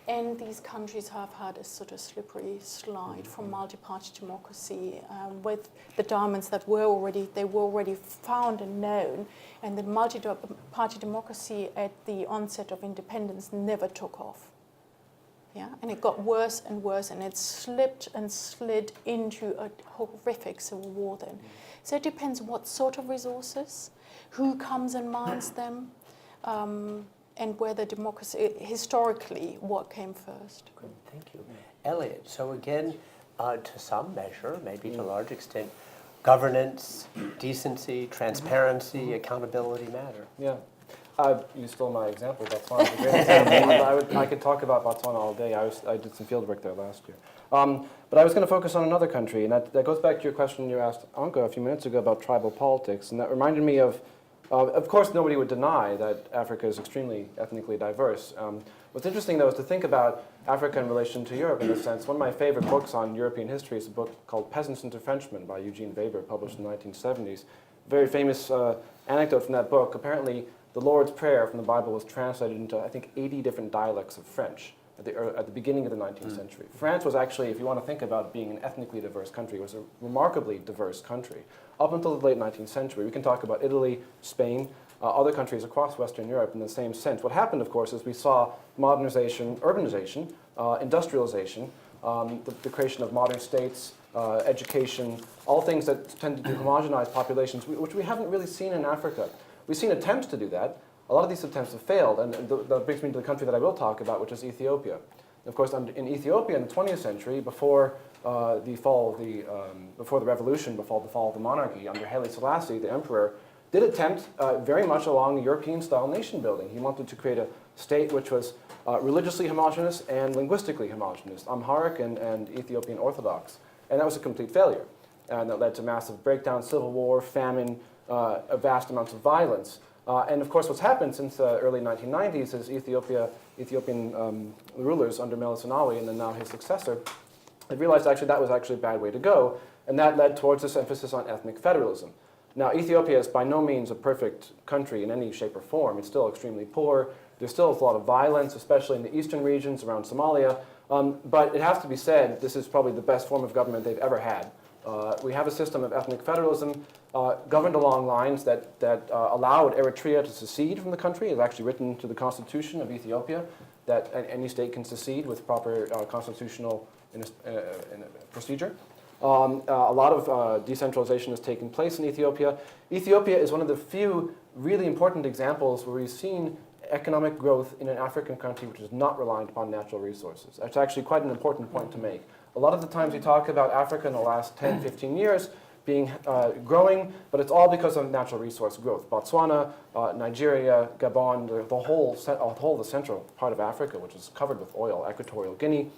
And these countries have had a sort of slippery slide from multi-party democracy with the diamonds that were already found and known, and the multi-party democracy at the onset of independence never took off. Yeah, and it got worse and worse, and it slipped and slid into a horrific civil war then. So it depends what sort of resources, who comes and mines them, and whether democracy, historically, what came first. Good, thank you. Elliot, so again, to some measure, maybe to a large extent, governance, decency, transparency, accountability matter. Yeah. You stole my example. Botswana is a great example. I could talk about Botswana all day. I did some field work there last year. But I was going to focus on another country, and that goes back to your question you asked Anka a few minutes ago about tribal politics, and that reminded me of course, nobody would deny that Africa is extremely ethnically diverse. What's interesting, though, is to think about Africa in relation to Europe in a sense. One of my favorite books on European history is a book called Peasants into Frenchmen by Eugene Weber, published in the 1970s. Very famous anecdote from that book. Apparently, the Lord's Prayer from the Bible was translated into, I think, 80 different dialects of French at the beginning of the 19th century. France was actually, if you want to think about being an ethnically diverse country, was a remarkably diverse country. Up until the late 19th century, we can talk about Italy, Spain, other countries across Western Europe in the same sense. What happened, of course, is we saw modernization, urbanization, industrialization, the creation of modern states, education, all things that tend to homogenize populations, which we haven't really seen in Africa. We've seen attempts to do that. A lot of these attempts have failed, and that brings me to the country that I will talk about, which is Ethiopia. Of course, in Ethiopia in the 20th century, before the revolution, before the fall of the monarchy, under Haile Selassie, the emperor, did attempt very much along European-style nation building. He wanted to create a state which was religiously homogenous and linguistically homogenous, Amharic and Ethiopian Orthodox. And that was a complete failure. And that led to massive breakdown, civil war, famine, vast amounts of violence. And of course, what's happened since the early 1990s is Ethiopian rulers under Meles Zenawi and then now his successor, have realized actually that was actually a bad way to go, and that led towards this emphasis on ethnic federalism. Now, Ethiopia is by no means a perfect country in any shape or form. It's still extremely poor. There's still a lot of violence, especially in the eastern regions around Somalia. But it has to be said, this is probably the best form of government they've ever had. We have a system of ethnic federalism governed along lines that allowed Eritrea to secede from the country. It's actually written to the constitution of Ethiopia that any state can secede with proper constitutional procedure. A lot of decentralization has taken place in Ethiopia. Ethiopia is one of the few really important examples where we've seen economic growth in an African country which is not reliant upon natural resources. That's actually quite an important point to make. A lot of the times we talk about Africa in the last 10, 15 years being growing, but it's all because of natural resource growth. Botswana, Nigeria, Gabon, the whole of the central part of Africa, which is covered with oil, Equatorial Guinea,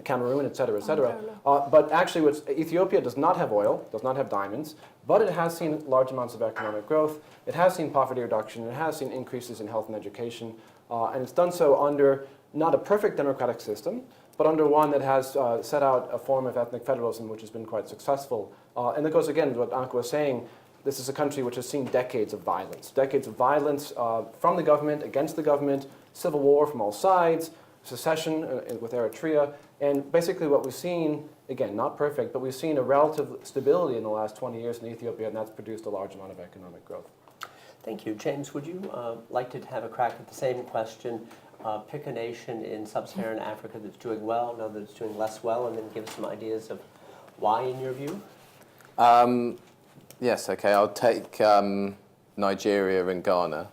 Cameroon, et cetera, et cetera. But actually, Ethiopia does not have oil, does not have diamonds, but it has seen large amounts of economic growth. It has seen poverty reduction. It has seen increases in health and education. And it's done so under not a perfect democratic system, but under one that has set out a form of ethnic federalism which has been quite successful. And that goes again to what Anka was saying. This is a country which has seen decades of violence from the government, against the government, civil war from all sides, secession with Eritrea. And basically what we've seen, again, not perfect, but we've seen a relative stability in the last 20 years in Ethiopia, and that's produced a large amount of economic growth. Thank you. James, would you like to have a crack at the same question? Pick a nation in sub-Saharan Africa that's doing well, know that it's doing less well, and then give some ideas of why, in your view? Yes, okay, I'll take Nigeria and Ghana.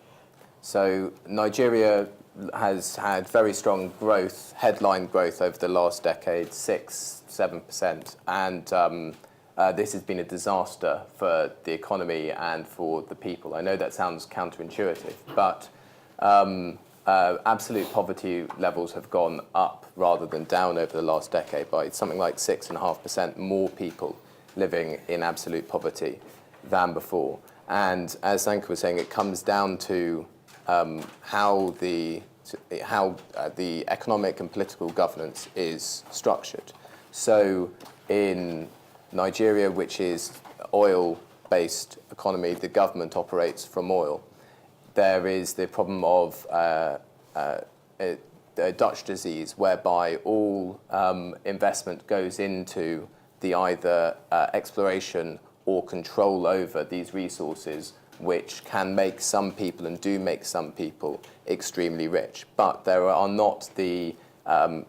So Nigeria has had very strong growth, headline growth over the last decade, 6-7%, and this has been a disaster for the economy and for the people. I know that sounds counterintuitive, but absolute poverty levels have gone up rather than down over the last decade by something like 6.5% more people living in absolute poverty than before. And as Sanka was saying, it comes down to how the economic and political governance is structured. So in Nigeria, which is oil-based economy, the government operates from oil. There is the problem of the Dutch disease, whereby all investment goes into the either exploration or control over these resources, which can make some people and do make some people extremely rich. But there are not the,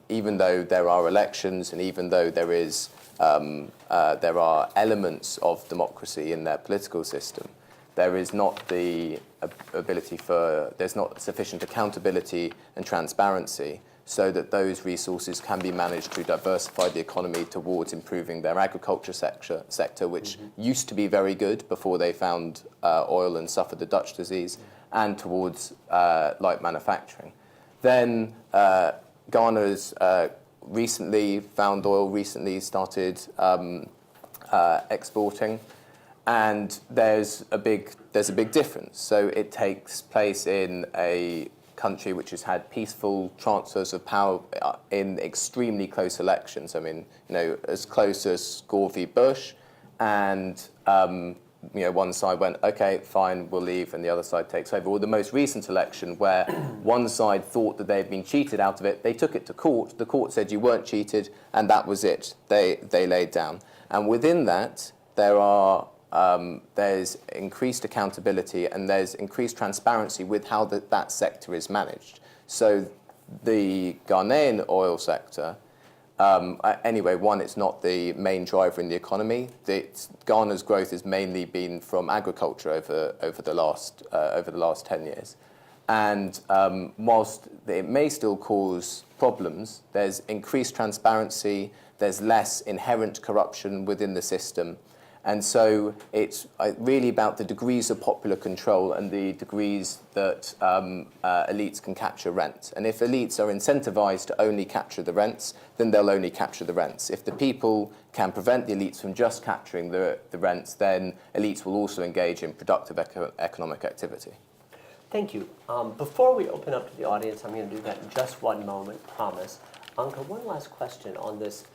even though there are elections and even though there is, there are elements of democracy in their political system, there is not the ability for, there's not sufficient accountability and transparency so that those resources can be managed to diversify the economy towards improving their agriculture sector, which used to be very good before they found oil and suffered the Dutch disease, and towards light manufacturing. Then Ghana's recently found oil, recently started exporting, and there's a big difference. So it takes place in a country which has had peaceful transfers of power in extremely close elections. I mean, as close as Gore v. Bush, and one side went, okay, fine, we'll leave, and the other side takes over. Or the most recent election, where one side thought that they had been cheated out of it, they took it to court. The court said you weren't cheated, and that was it. They laid down, and within that there's increased accountability and there's increased transparency with how that sector is managed. So the Ghanaian oil sector, anyway, one, it's not the main driver in the economy. Ghana's growth has mainly been from agriculture over the last 10 years. And whilst it may still cause problems, there's increased transparency, there's less inherent corruption within the system. And so it's really about the degrees of popular control and the degrees that elites can capture rent. And if elites are incentivized to only capture the rents, then they'll only capture the rents. If the people can prevent the elites from just capturing the rents, then elites will also engage in productive economic activity. Thank you. Before we open up to the audience, I'm going to do that in just one moment, promise. Anka, one last question on this.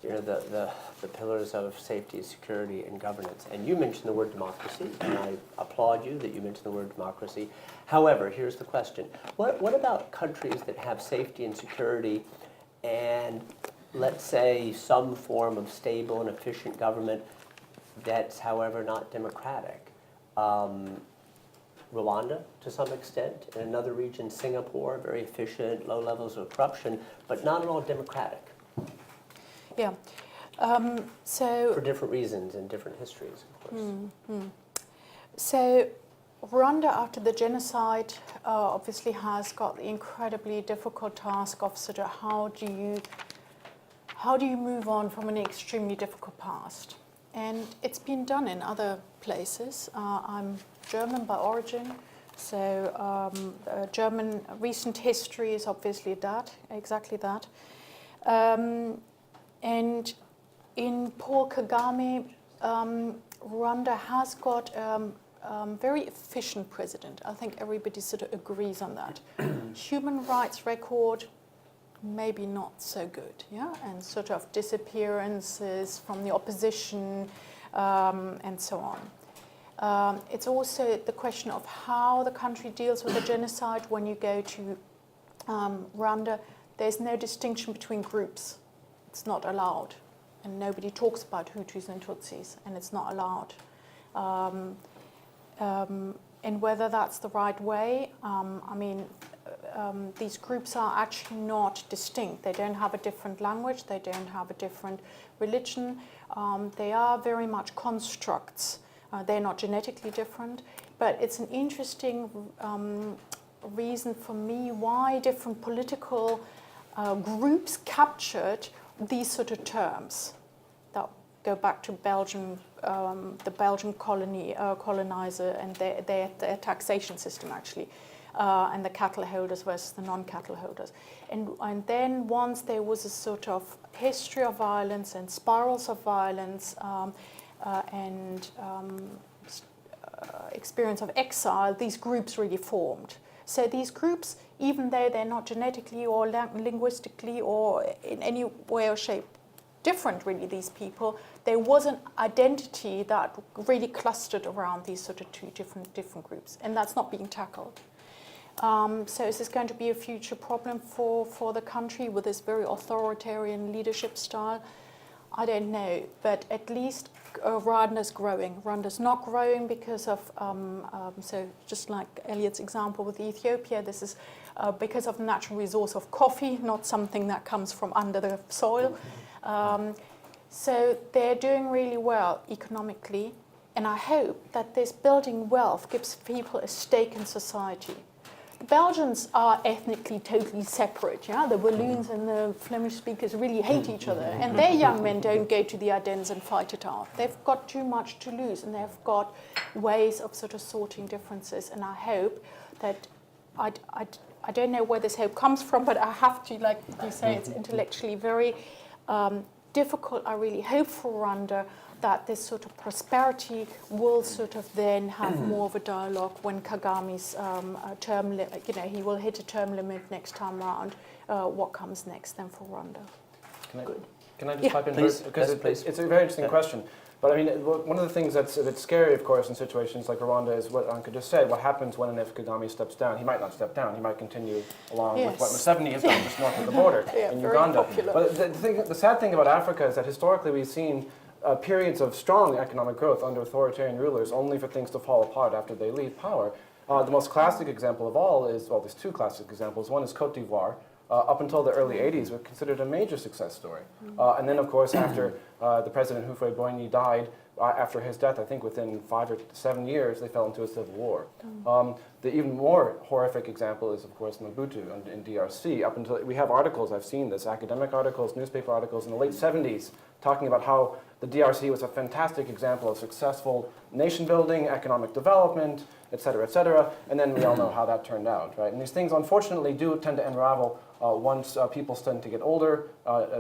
The pillars of safety, security, and governance. And you mentioned the word democracy, and I applaud you that you mentioned the word democracy. However, here's the question. What about countries that have safety and security and, let's say, some form of stable and efficient government that's, however, not democratic? Rwanda, to some extent. In another region, Singapore, very efficient, low levels of corruption, but not at all democratic. Yeah. For different reasons and different histories, of course. So Rwanda, after the genocide, obviously has got the incredibly difficult task of sort of how do you move on from an extremely difficult past? And it's been done in other places. I'm German by origin, so German recent history is obviously exactly that. And in Paul Kagame, Rwanda has got very efficient president. I think everybody sort of agrees on that. Human rights record, maybe not so good, yeah? And sort of disappearances from the opposition and so on. It's also the question of how the country deals with the genocide. When you go to Rwanda, there's no distinction between groups. It's not allowed. And nobody talks about Hutus and Tutsis, and it's not allowed. And whether that's the right way, these groups are actually not distinct. They don't have a different language, they don't have a different religion. They are very much constructs. They're not genetically different, but it's an interesting reason for me why different political groups captured these sort of terms that go back to Belgium, the Belgian colonizer and their taxation system actually, and the cattle holders versus the non-cattle holders. And then once there was a sort of history of violence and spirals of violence and experience of exile, these groups really formed. So these groups, even though they're not genetically or linguistically or in any way or shape different, really, these people, there was an identity that really clustered around these sort of two different groups, and that's not being tackled. So is this going to be a future problem for the country with this very authoritarian leadership style? I don't know, but at least Rwanda's growing. Rwanda's not growing because of, so just like Elliot's example with Ethiopia, this is because of the natural resource of coffee, not something that comes from under the soil. So they're doing really well economically, and I hope that this building wealth gives people a stake in society. The Belgians are ethnically totally separate. Yeah? The Walloons and the Flemish speakers really hate each other, and their young men don't go to the Ardennes and fight it out. They've got too much to lose, and they've got ways of sort of sorting differences. And I hope that I don't know where this hope comes from, but I have to, like you say, it's intellectually very difficult. I really hope for Rwanda that this sort of prosperity will sort of then have more of a dialogue when Kagame's term limit, he will hit a term limit next time round. What comes next then for Rwanda? Can I just pipe in? Please. Because Yes, please. it's a very interesting question. But I mean, one of the things that's a bit scary, of course, in situations like Rwanda is what Anka just said. What happens when and if Kagame steps down? He might not step down. He might continue along with what Museveni has done just north of the border in Uganda. Popular. But the sad thing about Africa is that historically we've seen periods of strong economic growth under authoritarian rulers, only for things to fall apart after they leave power. The most classic example of all is, well, there's two classic examples. One is Cote d'Ivoire. Up until the early 80s, was considered a major success story. And then, of course, after the president Houphouët-Boigny died, after his death, I think within 5 or 7 years, they fell into a civil war. The even more horrific example is, of course, Mobutu in DRC. Up until we have articles, I've seen this, academic articles, newspaper articles in the late 70s, talking about how the DRC was a fantastic example of successful nation building, economic development, et cetera, and then we all know how that turned out, right? And these things, unfortunately, do tend to unravel once people tend to get older.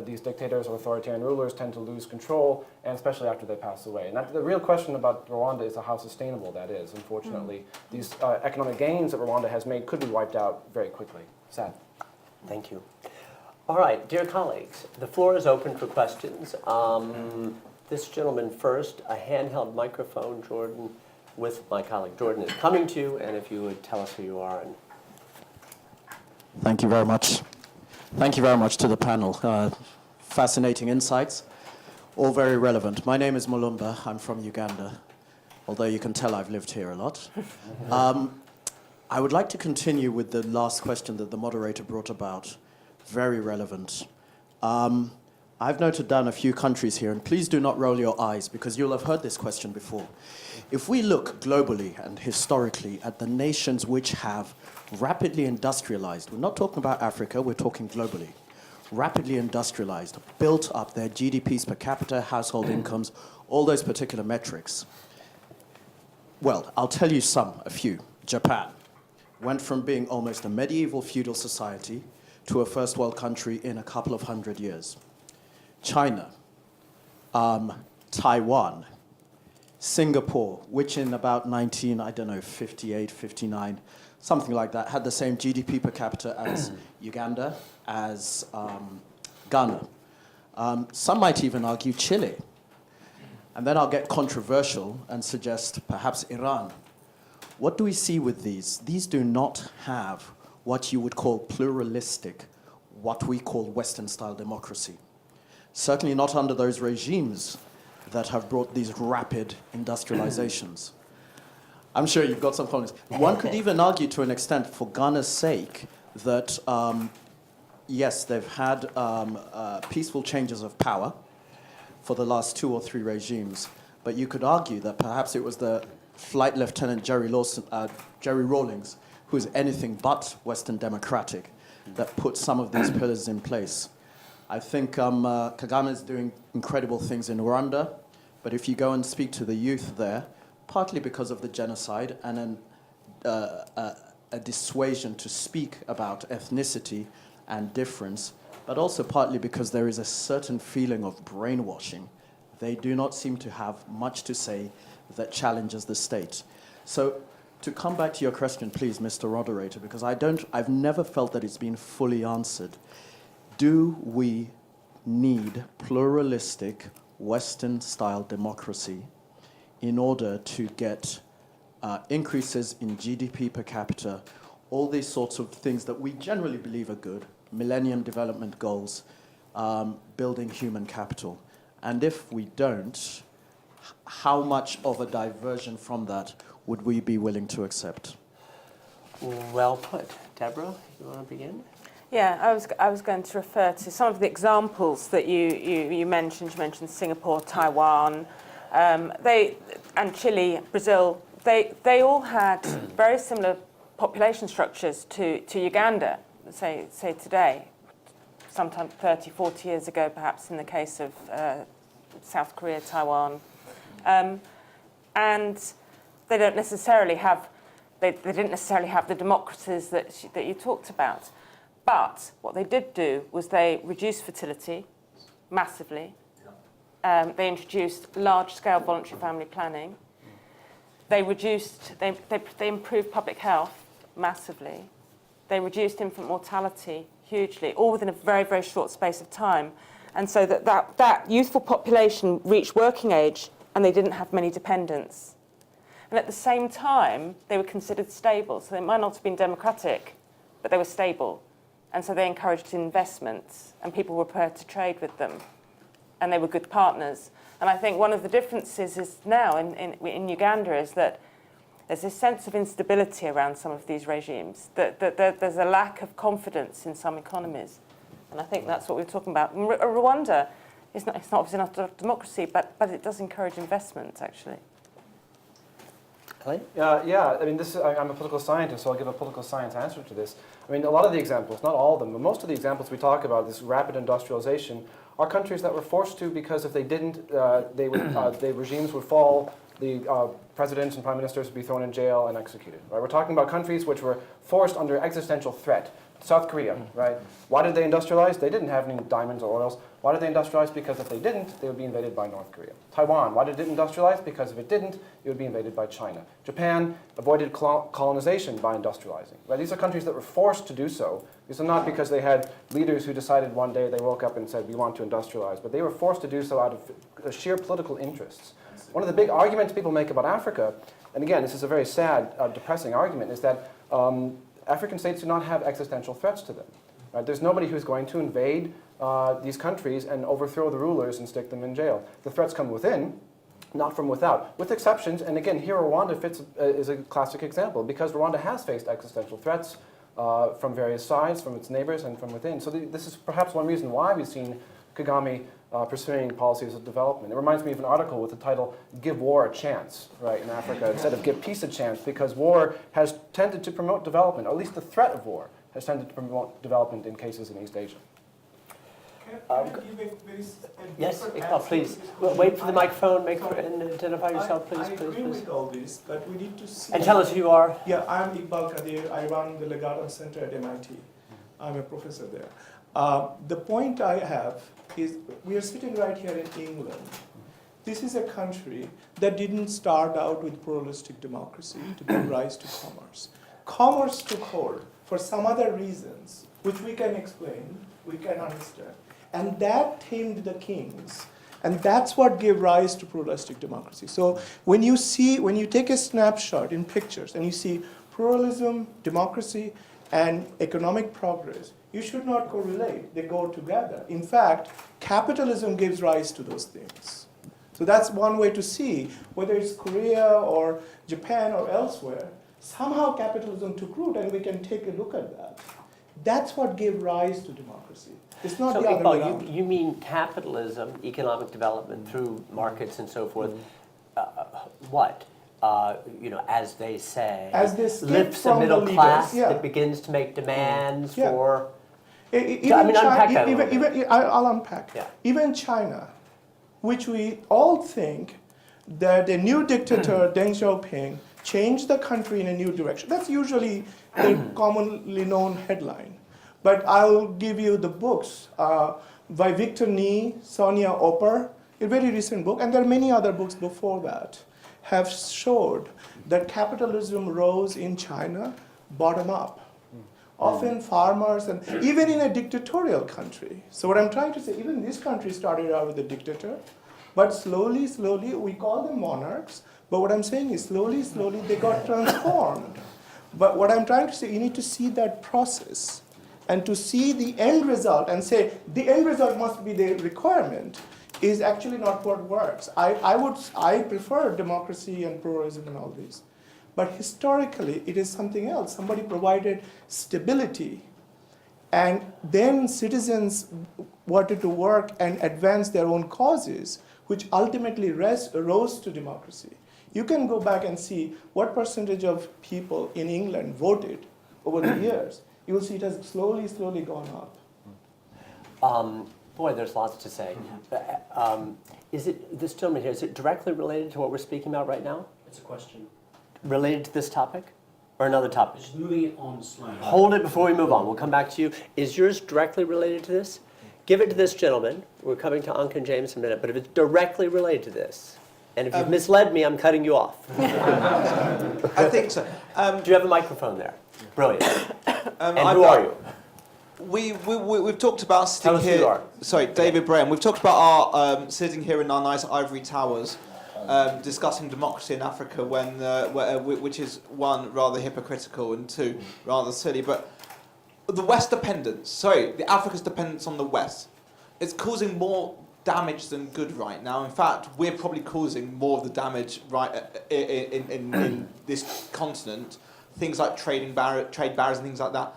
These dictators or authoritarian rulers tend to lose control, and especially after they pass away. And the real question about Rwanda is how sustainable that is. Unfortunately, these economic gains that Rwanda has made could be wiped out very quickly. Sad. Thank you. All right, dear colleagues, the floor is open for questions. This gentleman first, a handheld microphone, Jordan, with my colleague Jordan, is coming to you, and if you would tell us who you are. And Thank you very much. Thank you very much to the panel. Fascinating insights, all very relevant. My name is Mulumba. I'm from Uganda, although you can tell I've lived here a lot. I would like to continue with the last question that the moderator brought about. Very relevant. I've noted down a few countries here, and please do not roll your eyes, because you'll have heard this question before. If we look globally and historically at the nations which have rapidly industrialized, we're not talking about Africa, we're talking globally, rapidly industrialized, built up their GDPs per capita, household incomes, all those particular metrics. Well, I'll tell you a few. Japan went from being almost a medieval feudal society to a first world country in a couple of 100 years. China, Taiwan, Singapore, which in about 58, 59, something like that, had the same GDP per capita as Uganda, as Ghana. Some might even argue Chile. And then I'll get controversial and suggest perhaps Iran. What do we see with these? These do not have what you would call pluralistic, what we call Western-style democracy. Certainly not under those regimes that have brought these rapid industrializations. I'm sure you've got some comments. One could even argue to an extent, for Ghana's sake, that yes, they've had peaceful changes of power for the last 2 or 3 regimes, but you could argue that perhaps it was the Flight Lieutenant Jerry Rawlings, who is anything but Western democratic, that put some of these pillars in place. I think Kagame is doing incredible things in Rwanda, but if you go and speak to the youth there, partly because of the genocide and a dissuasion to speak about ethnicity and difference, but also partly because there is a certain feeling of brainwashing. They do not seem to have much to say that challenges the state. So to come back to your question, please, Mr. Moderator, because I've never felt that it's been fully answered. Do we need pluralistic Western-style democracy in order to get increases in GDP per capita, all these sorts of things that we generally believe are good, Millennium Development Goals, building human capital? And if we don't, how much of a diversion from that would we be willing to accept? Well put. Deborah, you want to begin? Yeah, I was going to refer to some of the examples that you mentioned. You mentioned Singapore, Taiwan, and Chile, Brazil. They all had very similar population structures to Uganda, say today, sometime 30, 40 years ago, perhaps in the case of South Korea, Taiwan. And they don't necessarily have, they didn't necessarily have the democracies that you talked about. But what they did do was they reduced fertility massively. They introduced large-scale voluntary family planning. They improved public health massively. They reduced infant mortality hugely, all within a very, very short space of time. And so that youthful population reached working age, and they didn't have many dependents. And at the same time, they were considered stable. So they might not have been democratic, but they were stable. And so they encouraged investments, and people were prepared to trade with them. And they were good partners. And I think one of the differences is now in Uganda is that there's this sense of instability around some of these regimes, that there's a lack of confidence in some economies. And I think that's what we're talking about. Rwanda, it's obviously not a democracy, but it does encourage investment, actually. Ellie? Yeah, I mean, I'm a political scientist, so I'll give a political science answer to this. I mean, a lot of the examples, not all of them, but most of the examples we talk about, this rapid industrialization, are countries that were forced to because if they didn't, the regimes would fall, the presidents and prime ministers would be thrown in jail and executed. Right? We're talking about countries which were forced under existential threat. South Korea, right? Why did they industrialize? They didn't have any diamonds or oils. Why did they industrialize? Because if they didn't, they would be invaded by North Korea. Taiwan, why did it industrialize? Because if it didn't, it would be invaded by China. Japan avoided colonization by industrializing. Right? These are countries that were forced to do so. These are not because they had leaders who decided one day, they woke up and said, we want to industrialize, but they were forced to do so out of sheer political interests. One of the big arguments people make about Africa, and again, this is a very sad, depressing argument, is that African states do not have existential threats to them. Right? There's nobody who's going to invade these countries and overthrow the rulers and stick them in jail. The threats come within, not from without, with exceptions. And again, here Rwanda is a classic example because Rwanda has faced existential threats from various sides, from its neighbors, and from within. So this is perhaps one reason why we've seen Kagame pursuing policies of development. It reminds me of an article with the title, Give War a Chance, right, in Africa, instead of Give Peace a Chance, because war has tended to promote development, or at least the threat of war has tended to promote development in cases in East Asia. Can I give a very Yes, different Iqbal, answer please. to this Well, question? wait for the microphone Sorry. and identify yourself, please, I please, agree please. with all this, but we need to see... And tell us who you are. Yeah, I'm Iqbal Kadir. I run the Legatum Center at MIT. I'm a professor there. The point I have is we are sitting right here in England. This is a country that didn't start out with pluralistic democracy to give rise to commerce. Commerce took hold for some other reasons, which we can explain, we can understand. And that tamed the kings. And that's what gave rise to pluralistic democracy. So when you take a snapshot in pictures and you see pluralism, democracy, and economic progress, you should not correlate. They go together. In fact, capitalism gives rise to those things. So that's one way to see, whether it's Korea or Japan or elsewhere, somehow capitalism took root, and we can take a look at that. That's what gave rise to democracy. It's not So, the other way Iqbal, around. you mean capitalism, economic development through markets and so forth. What? as they say, As they skip lifts a from the middle leaders, class yeah. that begins to make demands Yeah. for. Even unpack China, that a little bit. I'll unpack. Yeah. Even China, which we all think that a new dictator, Deng Xiaoping, changed the country in a new direction. That's usually the commonly known headline. But I'll give you the books by Victor Ni, Sonia Oper, a very recent book, and there are many other books before that, have showed that capitalism rose in China bottom up. Often farmers, and even in a dictatorial country. So what I'm trying to say, even this country started out with a dictator, but slowly, we call them monarchs, but what I'm saying is slowly, they got transformed. But what I'm trying to say, you need to see that process and to see the end result and say, the end result must be the requirement is actually not what works. I prefer democracy and pluralism and all these. But historically, it is something else. Somebody provided stability, and then citizens wanted to work and advance their own causes, which ultimately rose to democracy. You can go back and see what percentage of people in England voted over the years. You will see it has slowly gone up. Boy, there's lots to say. Is it, this gentleman here, is it directly related to what we're speaking about right now? It's a question. Related to this topic? Or another topic? Just moving it on slowly. Hold it before we move on. We'll come back to you. Is yours directly related to this? Give it to this gentleman. We're coming to Anka and James in a minute. But if it's directly related to this, and if you've misled me, I'm cutting you off. I think so. Do you have a microphone there? Brilliant. And I've who got- are you? We've talked about sitting Tell us who you here. are. Sorry, David Braham. We've talked about our sitting here in our nice ivory towers, discussing democracy in Africa, which is one rather hypocritical and two rather silly. But the West dependence, the Africa's dependence on the West, it's causing more damage than good right now. In fact, we're probably causing more of the damage in this continent. Things like trade barriers and things like that.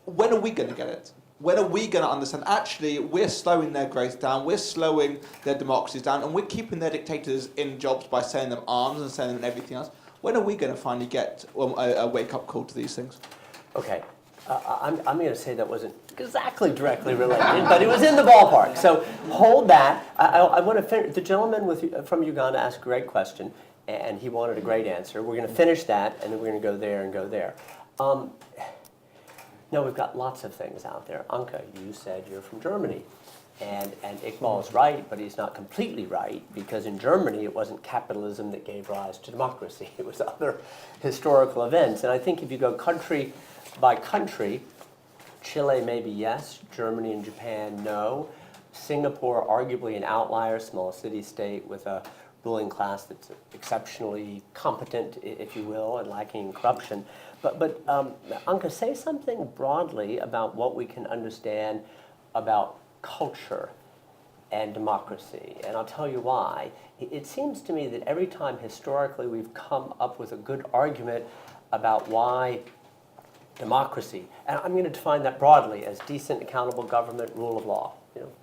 When are we going to get it? When are we going to understand, actually, we're slowing their growth down, we're slowing their democracies down, and we're keeping their dictators in jobs by selling them arms and selling them everything else? When are we going to finally get a wake-up call to these things? Okay. I'm going to say that wasn't exactly directly related, but it was in the ballpark. So hold that. I want to finish. The gentleman from Uganda asked a great question, and he wanted a great answer. We're going to finish that, and then we're going to go there and go there. No, we've got lots of things out there. Anka, you said you're from Germany. And Iqbal is right, but he's not completely right, because in Germany it wasn't capitalism that gave rise to democracy. It was other historical events. And I think if you go country by country, Chile maybe yes, Germany and Japan no. Singapore arguably an outlier, small city-state with a ruling class that's exceptionally competent, if you will, and lacking in corruption. But Anka, say something broadly about what we can understand about culture and democracy. And I'll tell you why. It seems to me that every time historically we've come up with a good argument about why democracy, and I'm going to define that broadly as decent, accountable government, rule of law,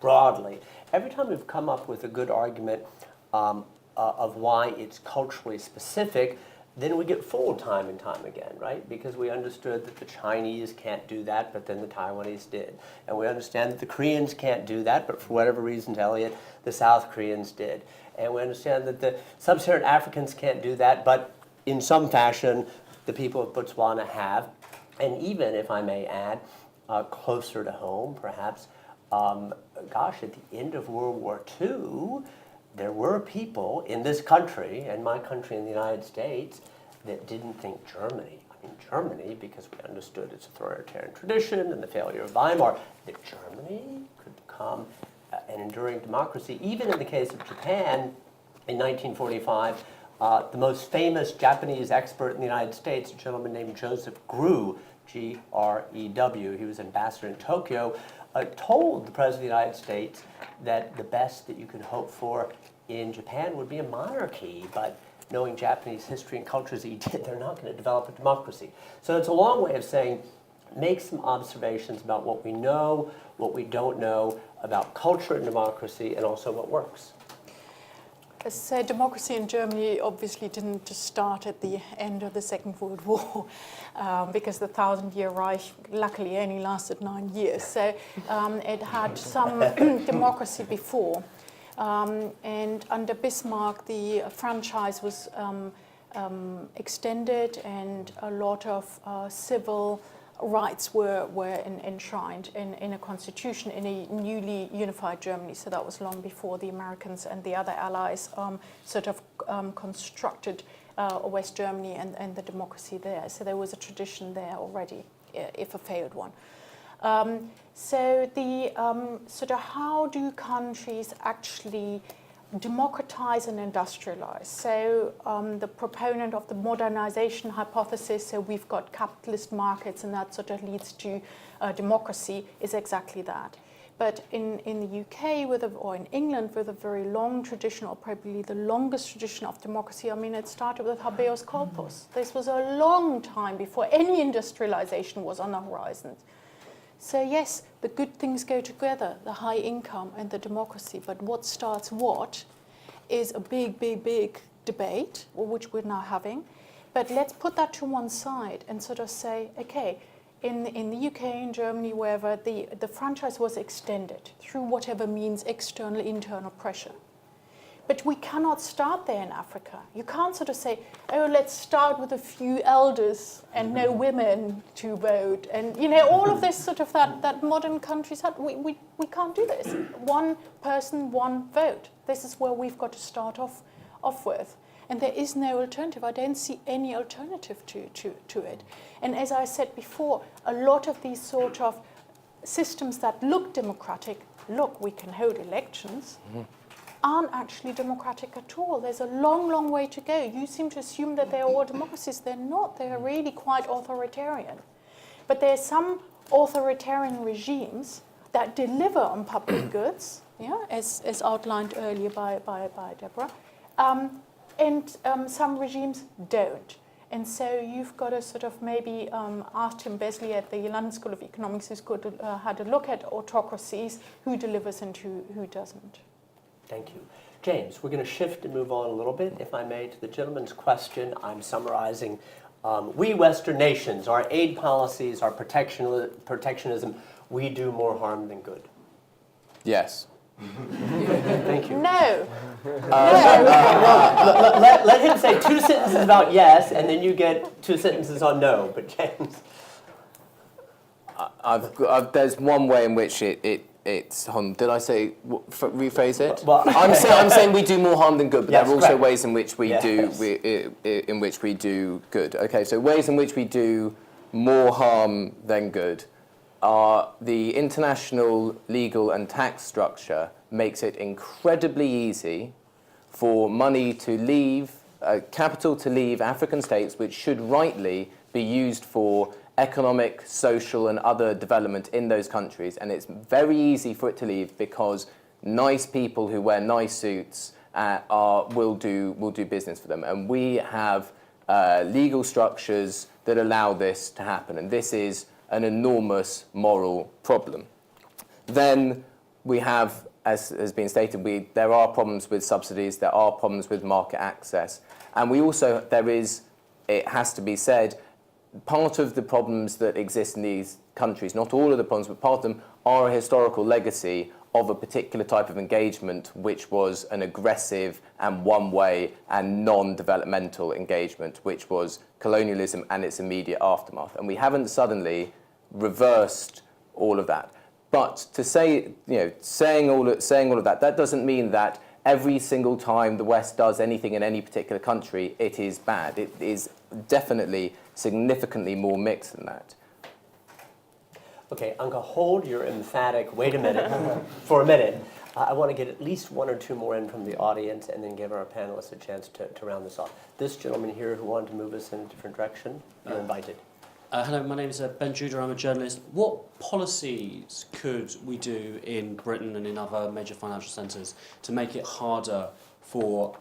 broadly. Every time we've come up with a good argument of why it's culturally specific, then we get fooled time and time again, right? Because we understood that the Chinese can't do that, but then the Taiwanese did. And we understand that the Koreans can't do that, but for whatever reasons, Elliot, the South Koreans did. And we understand that the Sub-Saharan Africans can't do that, but in some fashion, the people of Botswana have. And even, if I may add, closer to home, perhaps, at the end of World War II, there were people in this country, and my country in the United States, that didn't think Germany, because we understood its authoritarian tradition and the failure of Weimar, that Germany could become an enduring democracy. Even in the case of Japan, in 1945, the most famous Japanese expert in the United States, a gentleman named Joseph Grew, G-R-E-W, he was ambassador in Tokyo, told the President of the United States that the best that you could hope for in Japan would be a monarchy, but knowing Japanese history and culture as he did, they're not going to develop a democracy. So it's a long way of saying, make some observations about what we know, what we don't know about culture and democracy, and also what works. So democracy in Germany obviously didn't just start at the end of the Second World War, because the Thousand-Year Reich luckily only lasted 9 years. So it had some democracy before. And under Bismarck, the franchise was extended, and a lot of civil rights were enshrined in a constitution in a newly unified Germany. So that was long before the Americans and the other allies sort of constructed West Germany and the democracy there. So there was a tradition there already, if a failed one. So the sort of how do countries actually democratize and industrialize? So the proponent of the modernization hypothesis, so we've got capitalist markets and that sort of leads to democracy, is exactly that. But in the UK or in England with a very long tradition, or probably the longest tradition of democracy, I mean, it started with habeas corpus. This was a long time before any industrialization was on the horizon. So yes, the good things go together, the high income and the democracy, but what starts what is a big debate, which we're now having. But let's put that to one side and sort of say, okay, in the UK, in Germany, wherever, the franchise was extended through whatever means, external, internal pressure. But we cannot start there in Africa. You can't sort of say, oh, let's start with a few elders and no women to vote. And, you know, all of this sort of that modern countries have. We can't do this. One person, one vote. This is where we've got to start off with. And there is no alternative. I don't see any alternative to it. And as I said before, a lot of these sort of systems that look democratic, look, we can hold elections, aren't actually democratic at all. There's a long way to go. You seem to assume that they're all democracies. They're not. They're really quite authoritarian. But there's some authoritarian regimes that deliver on public goods, yeah, as outlined earlier by Deborah, and some regimes don't. And so you've got to sort of maybe ask Tim Besley at the London School of Economics, who's had a look at autocracies, who delivers and who doesn't. Thank you. James, we're going to shift and move on a little bit, if I may, to the gentleman's question. I'm summarizing. We Western nations, our aid policies, our protectionism, we do more harm than good. Yes. Thank you. No. Let him say 2 sentences about yes, and then you get 2 sentences on no. But James. There's one way in which it's harm. Did I say rephrase it? Well, I'm saying we do more harm than good, but yes, there are also correct. ways in which we do good. Okay, so ways in which we do more harm than good are the international legal and tax structure makes it incredibly easy for money to leave, capital to leave African states, which should rightly be used for economic, social, and other development in those countries. And it's very easy for it to leave because nice people who wear nice suits will do business for them. And we have legal structures that allow this to happen. And this is an enormous moral problem. Then we have, as has been stated, there are problems with subsidies, there are problems with market access. And we also, it has to be said, part of the problems that exist in these countries, not all of the problems, but part of them are a historical legacy of a particular type of engagement, which was an aggressive and one-way and non-developmental engagement, which was colonialism and its immediate aftermath. And we haven't suddenly reversed all of that. But to say, saying all of that, that doesn't mean that every single time the West does anything in any particular country, it is bad. It is definitely significantly more mixed than that. Okay, Anka, hold your emphatic, wait a minute, for a minute. I want to get at least 1 or 2 more in from the audience and then give our panelists a chance to round this off. This gentleman here who wanted to move us in a different direction, you're invited. Hello, my name is Ben Judah, I'm a journalist. What policies could we do in Britain and in other major financial centres to make it harder for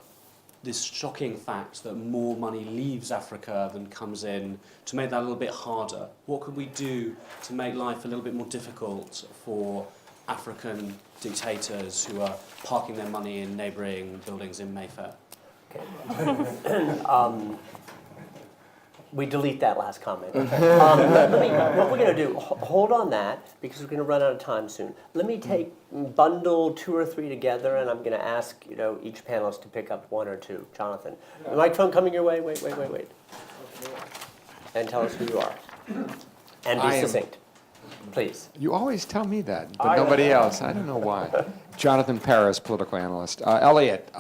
this shocking fact that more money leaves Africa than comes in, to make that a little bit harder? What could we do to make life a little bit more difficult for African dictators who are parking their money in neighbouring buildings in Mayfair? We delete that last comment. What we're going to do, hold on that, because we're going to run out of time soon. Let me bundle 2 or 3 together, and I'm going to ask each panelist to pick up 1 or 2. Jonathan, the microphone coming your way. Wait. And tell us who you are. And be succinct, please. You always tell me that, but nobody else. I don't know why. Jonathan Paris, political analyst. Elliot,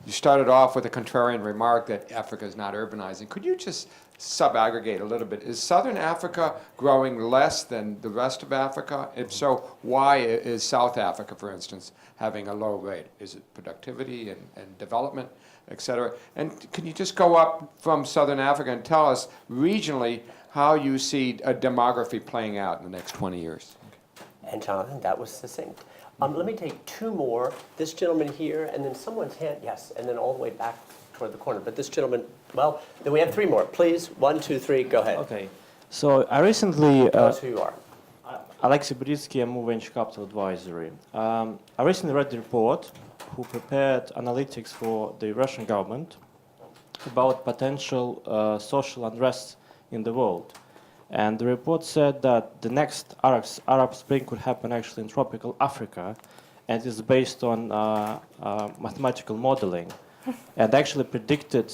you started off with a contrarian remark that Africa is not urbanizing. Could you just sub-aggregate a little bit? Is Southern Africa growing less than the rest of Africa? If so, why is South Africa, for instance, having a low rate? Is it productivity and development, et cetera? And can you just go up from Southern Africa and tell us regionally how you see a demography playing out in the next 20 years? And Jonathan, that was succinct. Let me take 2 more. This gentleman here, and then someone's hand, yes, and then all the way back toward the corner. But this gentleman, well, then we have 3 more. Please, 1, 2, 3, go ahead. Okay. So I recently... Tell us who you are. Alexei Britsky, I'm Venture Capital Advisory. I recently read the report who prepared analytics for the Russian government about potential social unrest in the world. And the report said that the next Arab Spring could happen actually in tropical Africa, and is based on mathematical modeling, and actually predicted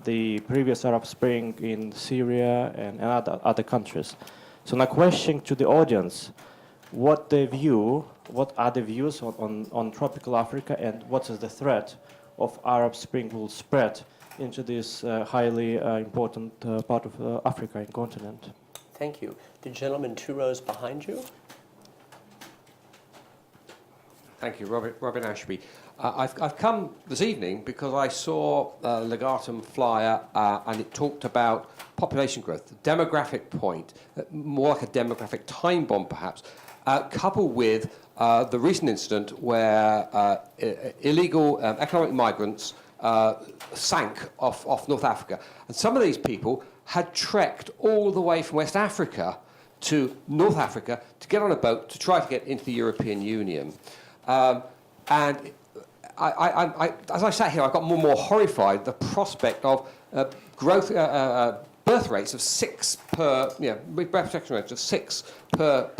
the previous Arab Spring in Syria and other countries. So my question to the audience, what are the views on tropical Africa, and what is the threat of Arab Spring will spread into this highly important part of Africa and continent? Thank you. The gentleman 2 rows behind you. Thank you, Robin Ashby. I've come this evening because I saw a Legatum flyer and it talked about population growth, the demographic point, more like a demographic time bomb perhaps, coupled with the recent incident where illegal economic migrants sank off North Africa. And some of these people had trekked all the way from West Africa to North Africa to get on a boat to try to get into the European Union. And as I sat here, I got more and more horrified at the prospect of growth, birth rates of 6 per, reproduction rates of 6 per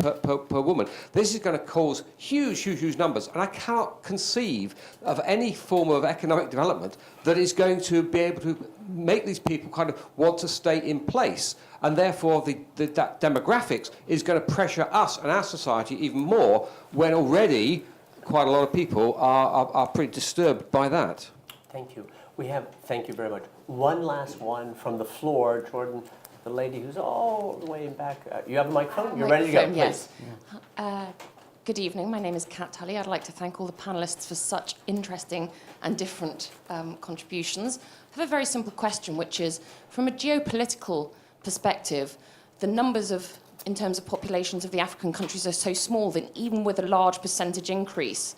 woman. This is going to cause huge numbers, and I cannot conceive of any form of economic development that is going to be able to make these people kind of want to stay in place, and therefore that demographics is going to pressure us and our society even more when already quite a lot of people are pretty disturbed by that. Thank you. Thank you very much. One last one from the floor. Jordan, the lady who's all the way back. You have a microphone? You're ready to go, please. Yes. Good evening. My name is Kat Tully. I'd like to thank all the panellists for such interesting and different contributions. I have a very simple question, which is, from a geopolitical perspective, the numbers in terms of populations of the African countries are so small that even with a large percentage increase,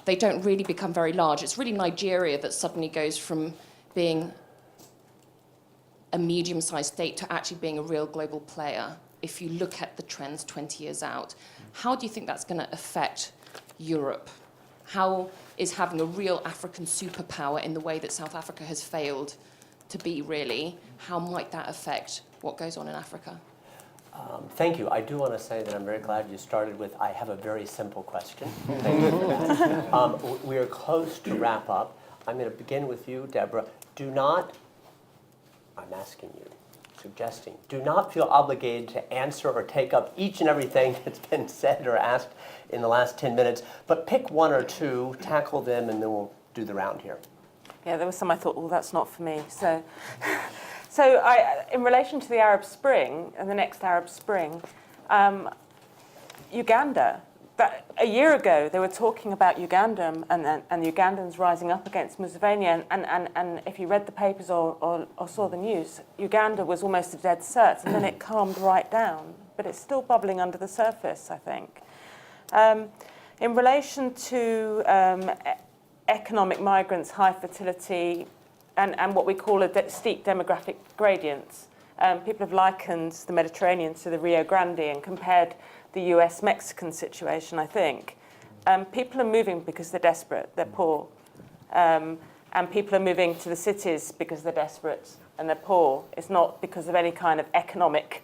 they don't really become very large. It's really Nigeria that suddenly goes from being a medium-sized state to actually being a real global player, if you look at the trends 20 years out. How do you think that's going to affect Europe? How is having a real African superpower in the way that South Africa has failed to be, really, how might that affect what goes on in Africa? Thank you. I do want to say that I'm very glad you started with, I have a very simple question. Thank you for that. We are close to wrap up. I'm going to begin with you, Deborah. I'm asking you, suggesting, do not feel obligated to answer or take up each and everything that's been said or asked in the last 10 minutes, but pick 1 or 2, tackle them, and then we'll do the round here. Yeah, there was some I thought, well, that's not for me. So in relation to the Arab Spring and the next Arab Spring, Uganda, a year ago they were talking about Uganda and Ugandans rising up against Museveni, and if you read the papers or saw the news, Uganda was almost a dead cert, and then it calmed right down. But it's still bubbling under the surface, I think. In relation to economic migrants, high fertility, and what we call steep demographic gradients, People have likened the Mediterranean to the Rio Grande and compared the US-Mexican situation, I think. People are moving because they're desperate, they're poor. And people are moving to the cities because they're desperate and they're poor. It's not because of any kind of economic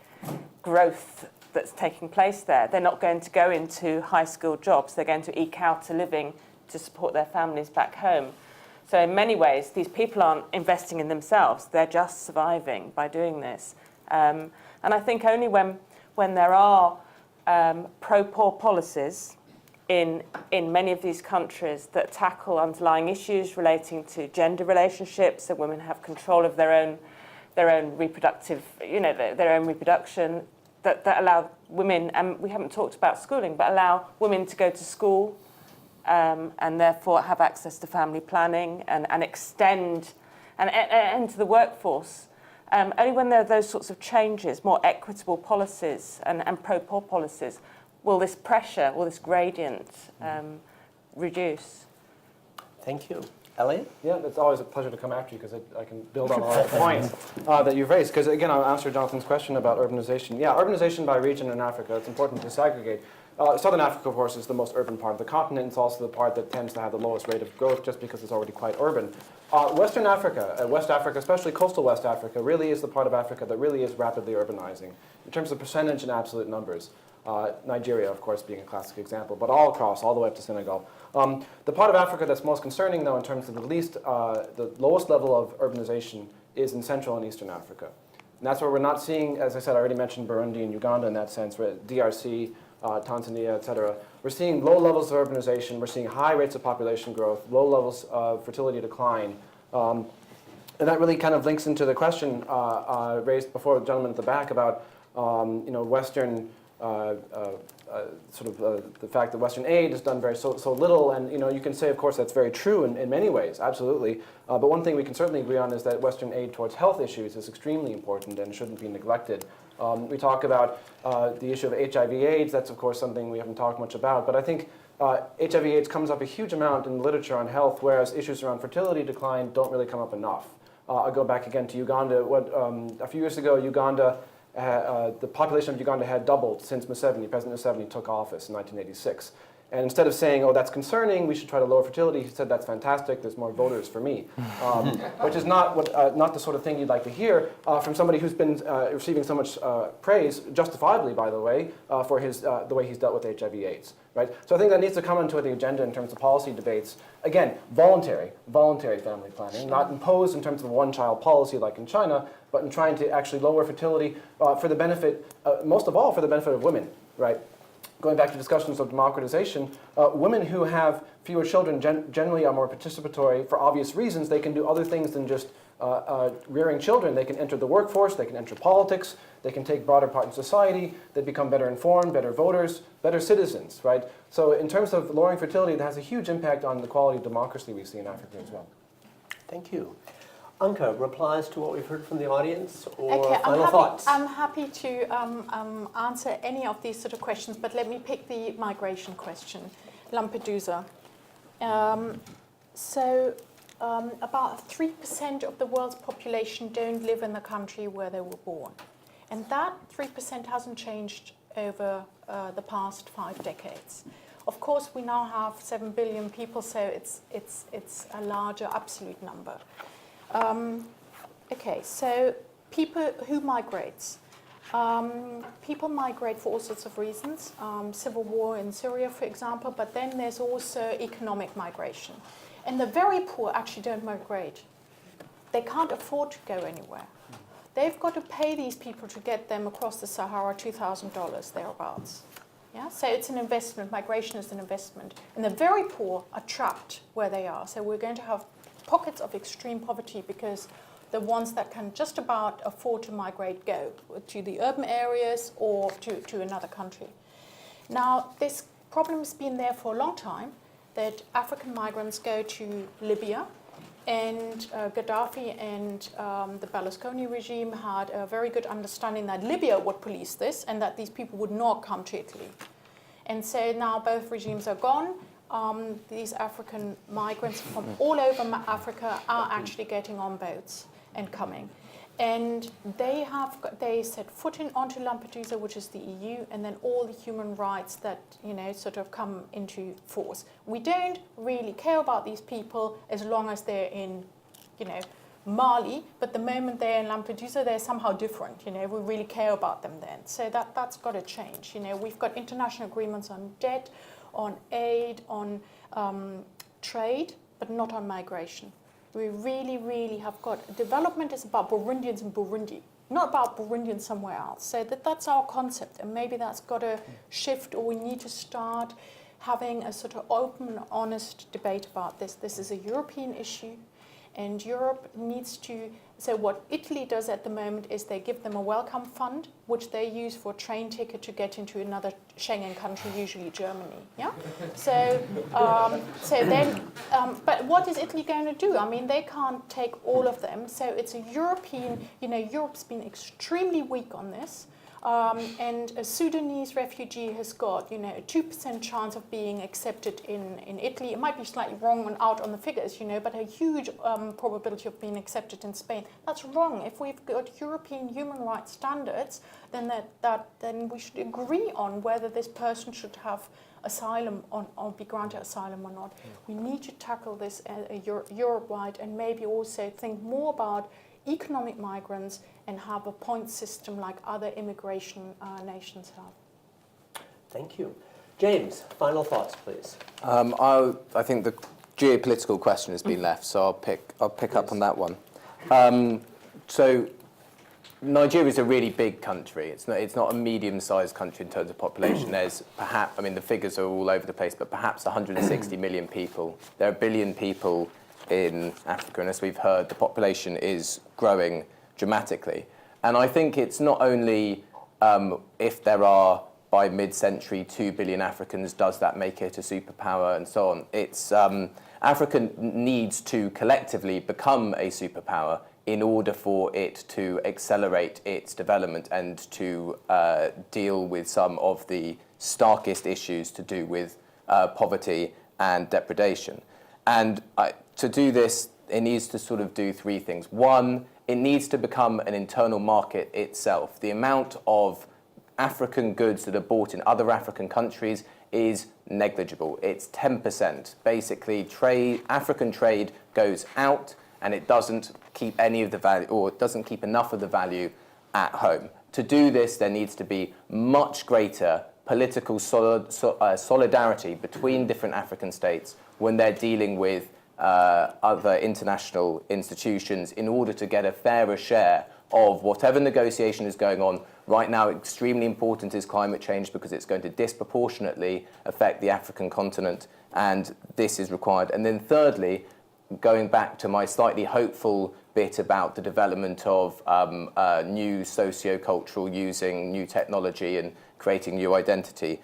growth that's taking place there. They're not going to go into high-skilled jobs. They're going to eke out a living to support their families back home. So in many ways, these people aren't investing in themselves. They're just surviving by doing this. And I think only when there are pro-poor policies in many of these countries that tackle underlying issues relating to gender relationships, that women have control of their own reproductive, their own reproduction, that allow women, and we haven't talked about schooling, but allow women to go to school and therefore have access to family planning and extend and enter the workforce. Only when there are those sorts of changes, more equitable policies and pro-poor policies, will this pressure, will this gradient reduce? Thank you. Elliot? Yeah, it's always a pleasure to come after you because I can build on all the points that you've raised. Because again, I'll answer Jonathan's question about urbanization. Yeah, urbanization by region in Africa, it's important to segregate. Southern Africa, of course, is the most urban part of the continent. It's also the part that tends to have the lowest rate of growth just because it's already quite urban. Western Africa, West Africa, especially coastal West Africa, really is the part of Africa that really is rapidly urbanizing in terms of percentage and absolute numbers. Nigeria, of course, being a classic example, but all across, all the way up to Senegal. The part of Africa that's most concerning, though, in terms of the lowest level of urbanization is in Central and Eastern Africa. And that's where we're not seeing, as I said, I already mentioned Burundi and Uganda in that sense, DRC, Tanzania, et cetera. We're seeing low levels of urbanization, we're seeing high rates of population growth, low levels of fertility decline. And that really kind of links into the question raised before the gentleman at the back about Western the fact that Western aid has done so little, and you can say, of course, that's very true in many ways, absolutely. But one thing we can certainly agree on is that Western aid towards health issues is extremely important and shouldn't be neglected. We talk about the issue of HIV/AIDS. That's, of course, something we haven't talked much about. But I think HIV/AIDS comes up a huge amount in the literature on health, whereas issues around fertility decline don't really come up enough. I'll go back again to Uganda. A few years ago, the population of Uganda had doubled since President Museveni took office in 1986. And instead of saying, oh, that's concerning, we should try to lower fertility, he said, that's fantastic, there's more voters for me. Which is not the sort of thing you'd like to hear from somebody who's been receiving so much praise, justifiably, by the way, for the way he's dealt with HIV/AIDS. Right? So I think that needs to come into the agenda in terms of policy debates. Again, voluntary family planning, not imposed in terms of a one-child policy like in China, but in trying to actually lower fertility for the benefit, most of all, for the benefit of women. Right? Going back to discussions of democratization, women who have fewer children generally are more participatory for obvious reasons. They can do other things than just rearing children. They can enter the workforce, they can enter politics, they can take broader part in society, they become better informed, better voters, better citizens, right? So in terms of lowering fertility, that has a huge impact on the quality of democracy we see in Africa as well. Thank you. Anka, replies to what we've heard from the audience, or Okay, final thoughts? I'm happy to answer any of these sort of questions, but let me pick the migration question, Lampedusa. About 3% of the world's population don't live in the country where they were born. And that 3% hasn't changed over the past 5 decades. Of course, we now have 7 billion people, so it's a larger absolute number. So people who migrate. People migrate for all sorts of reasons. Civil war in Syria, for example, but then there's also economic migration. And the very poor actually don't migrate. They can't afford to go anywhere. They've got to pay these people to get them across the Sahara, $2,000 thereabouts. Yeah? So it's an investment. Migration is an investment. And the very poor are trapped where they are. So we're going to have pockets of extreme poverty because the ones that can just about afford to migrate go to the urban areas or to another country. Now, this problem has been there for a long time, that African migrants go to Libya, and Gaddafi and the Berlusconi regime had a very good understanding that Libya would police this and that these people would not come to Italy. And so now both regimes are gone. These African migrants from all over Africa are actually getting on boats and coming. And they set foot onto Lampedusa, which is the EU, and then all the human rights that sort of come into force. We don't really care about these people as long as they're in, Mali, but the moment they're in Lampedusa, they're somehow different. We really care about them then. So that's got to change. We've got international agreements on debt, on aid, on trade, but not on migration. We really, really have got, development is about Burundians in Burundi, not about Burundians somewhere else. So that's our concept, and maybe that's got to shift, or we need to start having a sort of open, honest debate about this. This is a European issue, and Europe needs to, so what Italy does at the moment is they give them a welcome fund, which they use for a train ticket to get into another Schengen country, usually Germany. Yeah. So, but what is Italy going to do? I mean, they can't take all of them. So it's a European. Europe's been extremely weak on this. And a Sudanese refugee has got, a 2% chance of being accepted in Italy. It might be slightly wrong and out on the figures, but a huge probability of being accepted in Spain. That's wrong. If we've got European human rights standards, then then we should agree on whether this person should have asylum or be granted asylum or not. We need to tackle this Europe-wide, and maybe also think more about economic migrants and have a point system like other immigration nations have. Thank you. James, final thoughts, please. I think the geopolitical question has been left, so I'll pick up on that one. So Nigeria is a really big country. It's not a medium-sized country in terms of population. There's perhaps, the figures are all over the place, but perhaps 160 million people. There are 1 billion people in Africa, and as we've heard, the population is growing dramatically. And I think it's not only if there are, by mid-century, 2 billion Africans, does that make it a superpower, and so on. It's Africa needs to collectively become a superpower in order for it to accelerate its development and to deal with some of the starkest issues to do with poverty and depredation. And to do this, it needs to sort of do three things. One, it needs to become an internal market itself. The amount of African goods that are bought in other African countries is negligible. It's 10%. Basically, African trade goes out, and it doesn't keep any of the value, or it doesn't keep enough of the value at home. To do this, there needs to be much greater political solidarity between different African states when they're dealing with other international institutions in order to get a fairer share of whatever negotiation is going on. Right now, extremely important is climate change because it's going to disproportionately affect the African continent, and this is required. And then thirdly, going back to my slightly hopeful bit about the development of new socio-cultural, using new technology and creating new identity,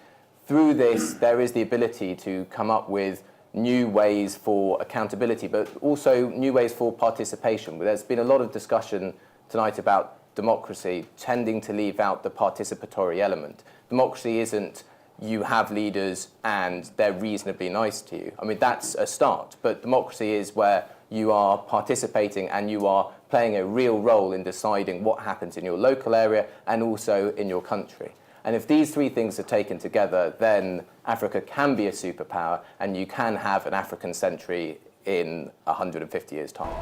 through this, there is the ability to come up with new ways for accountability, but also new ways for participation. There's been a lot of discussion tonight about democracy tending to leave out the participatory element. Democracy isn't you have leaders and they're reasonably nice to you. That's a start, but democracy is where you are participating and you are playing a real role in deciding what happens in your local area and also in your country. And if these three things are taken together, then Africa can be a superpower, and you can have an African century in 150 years' time.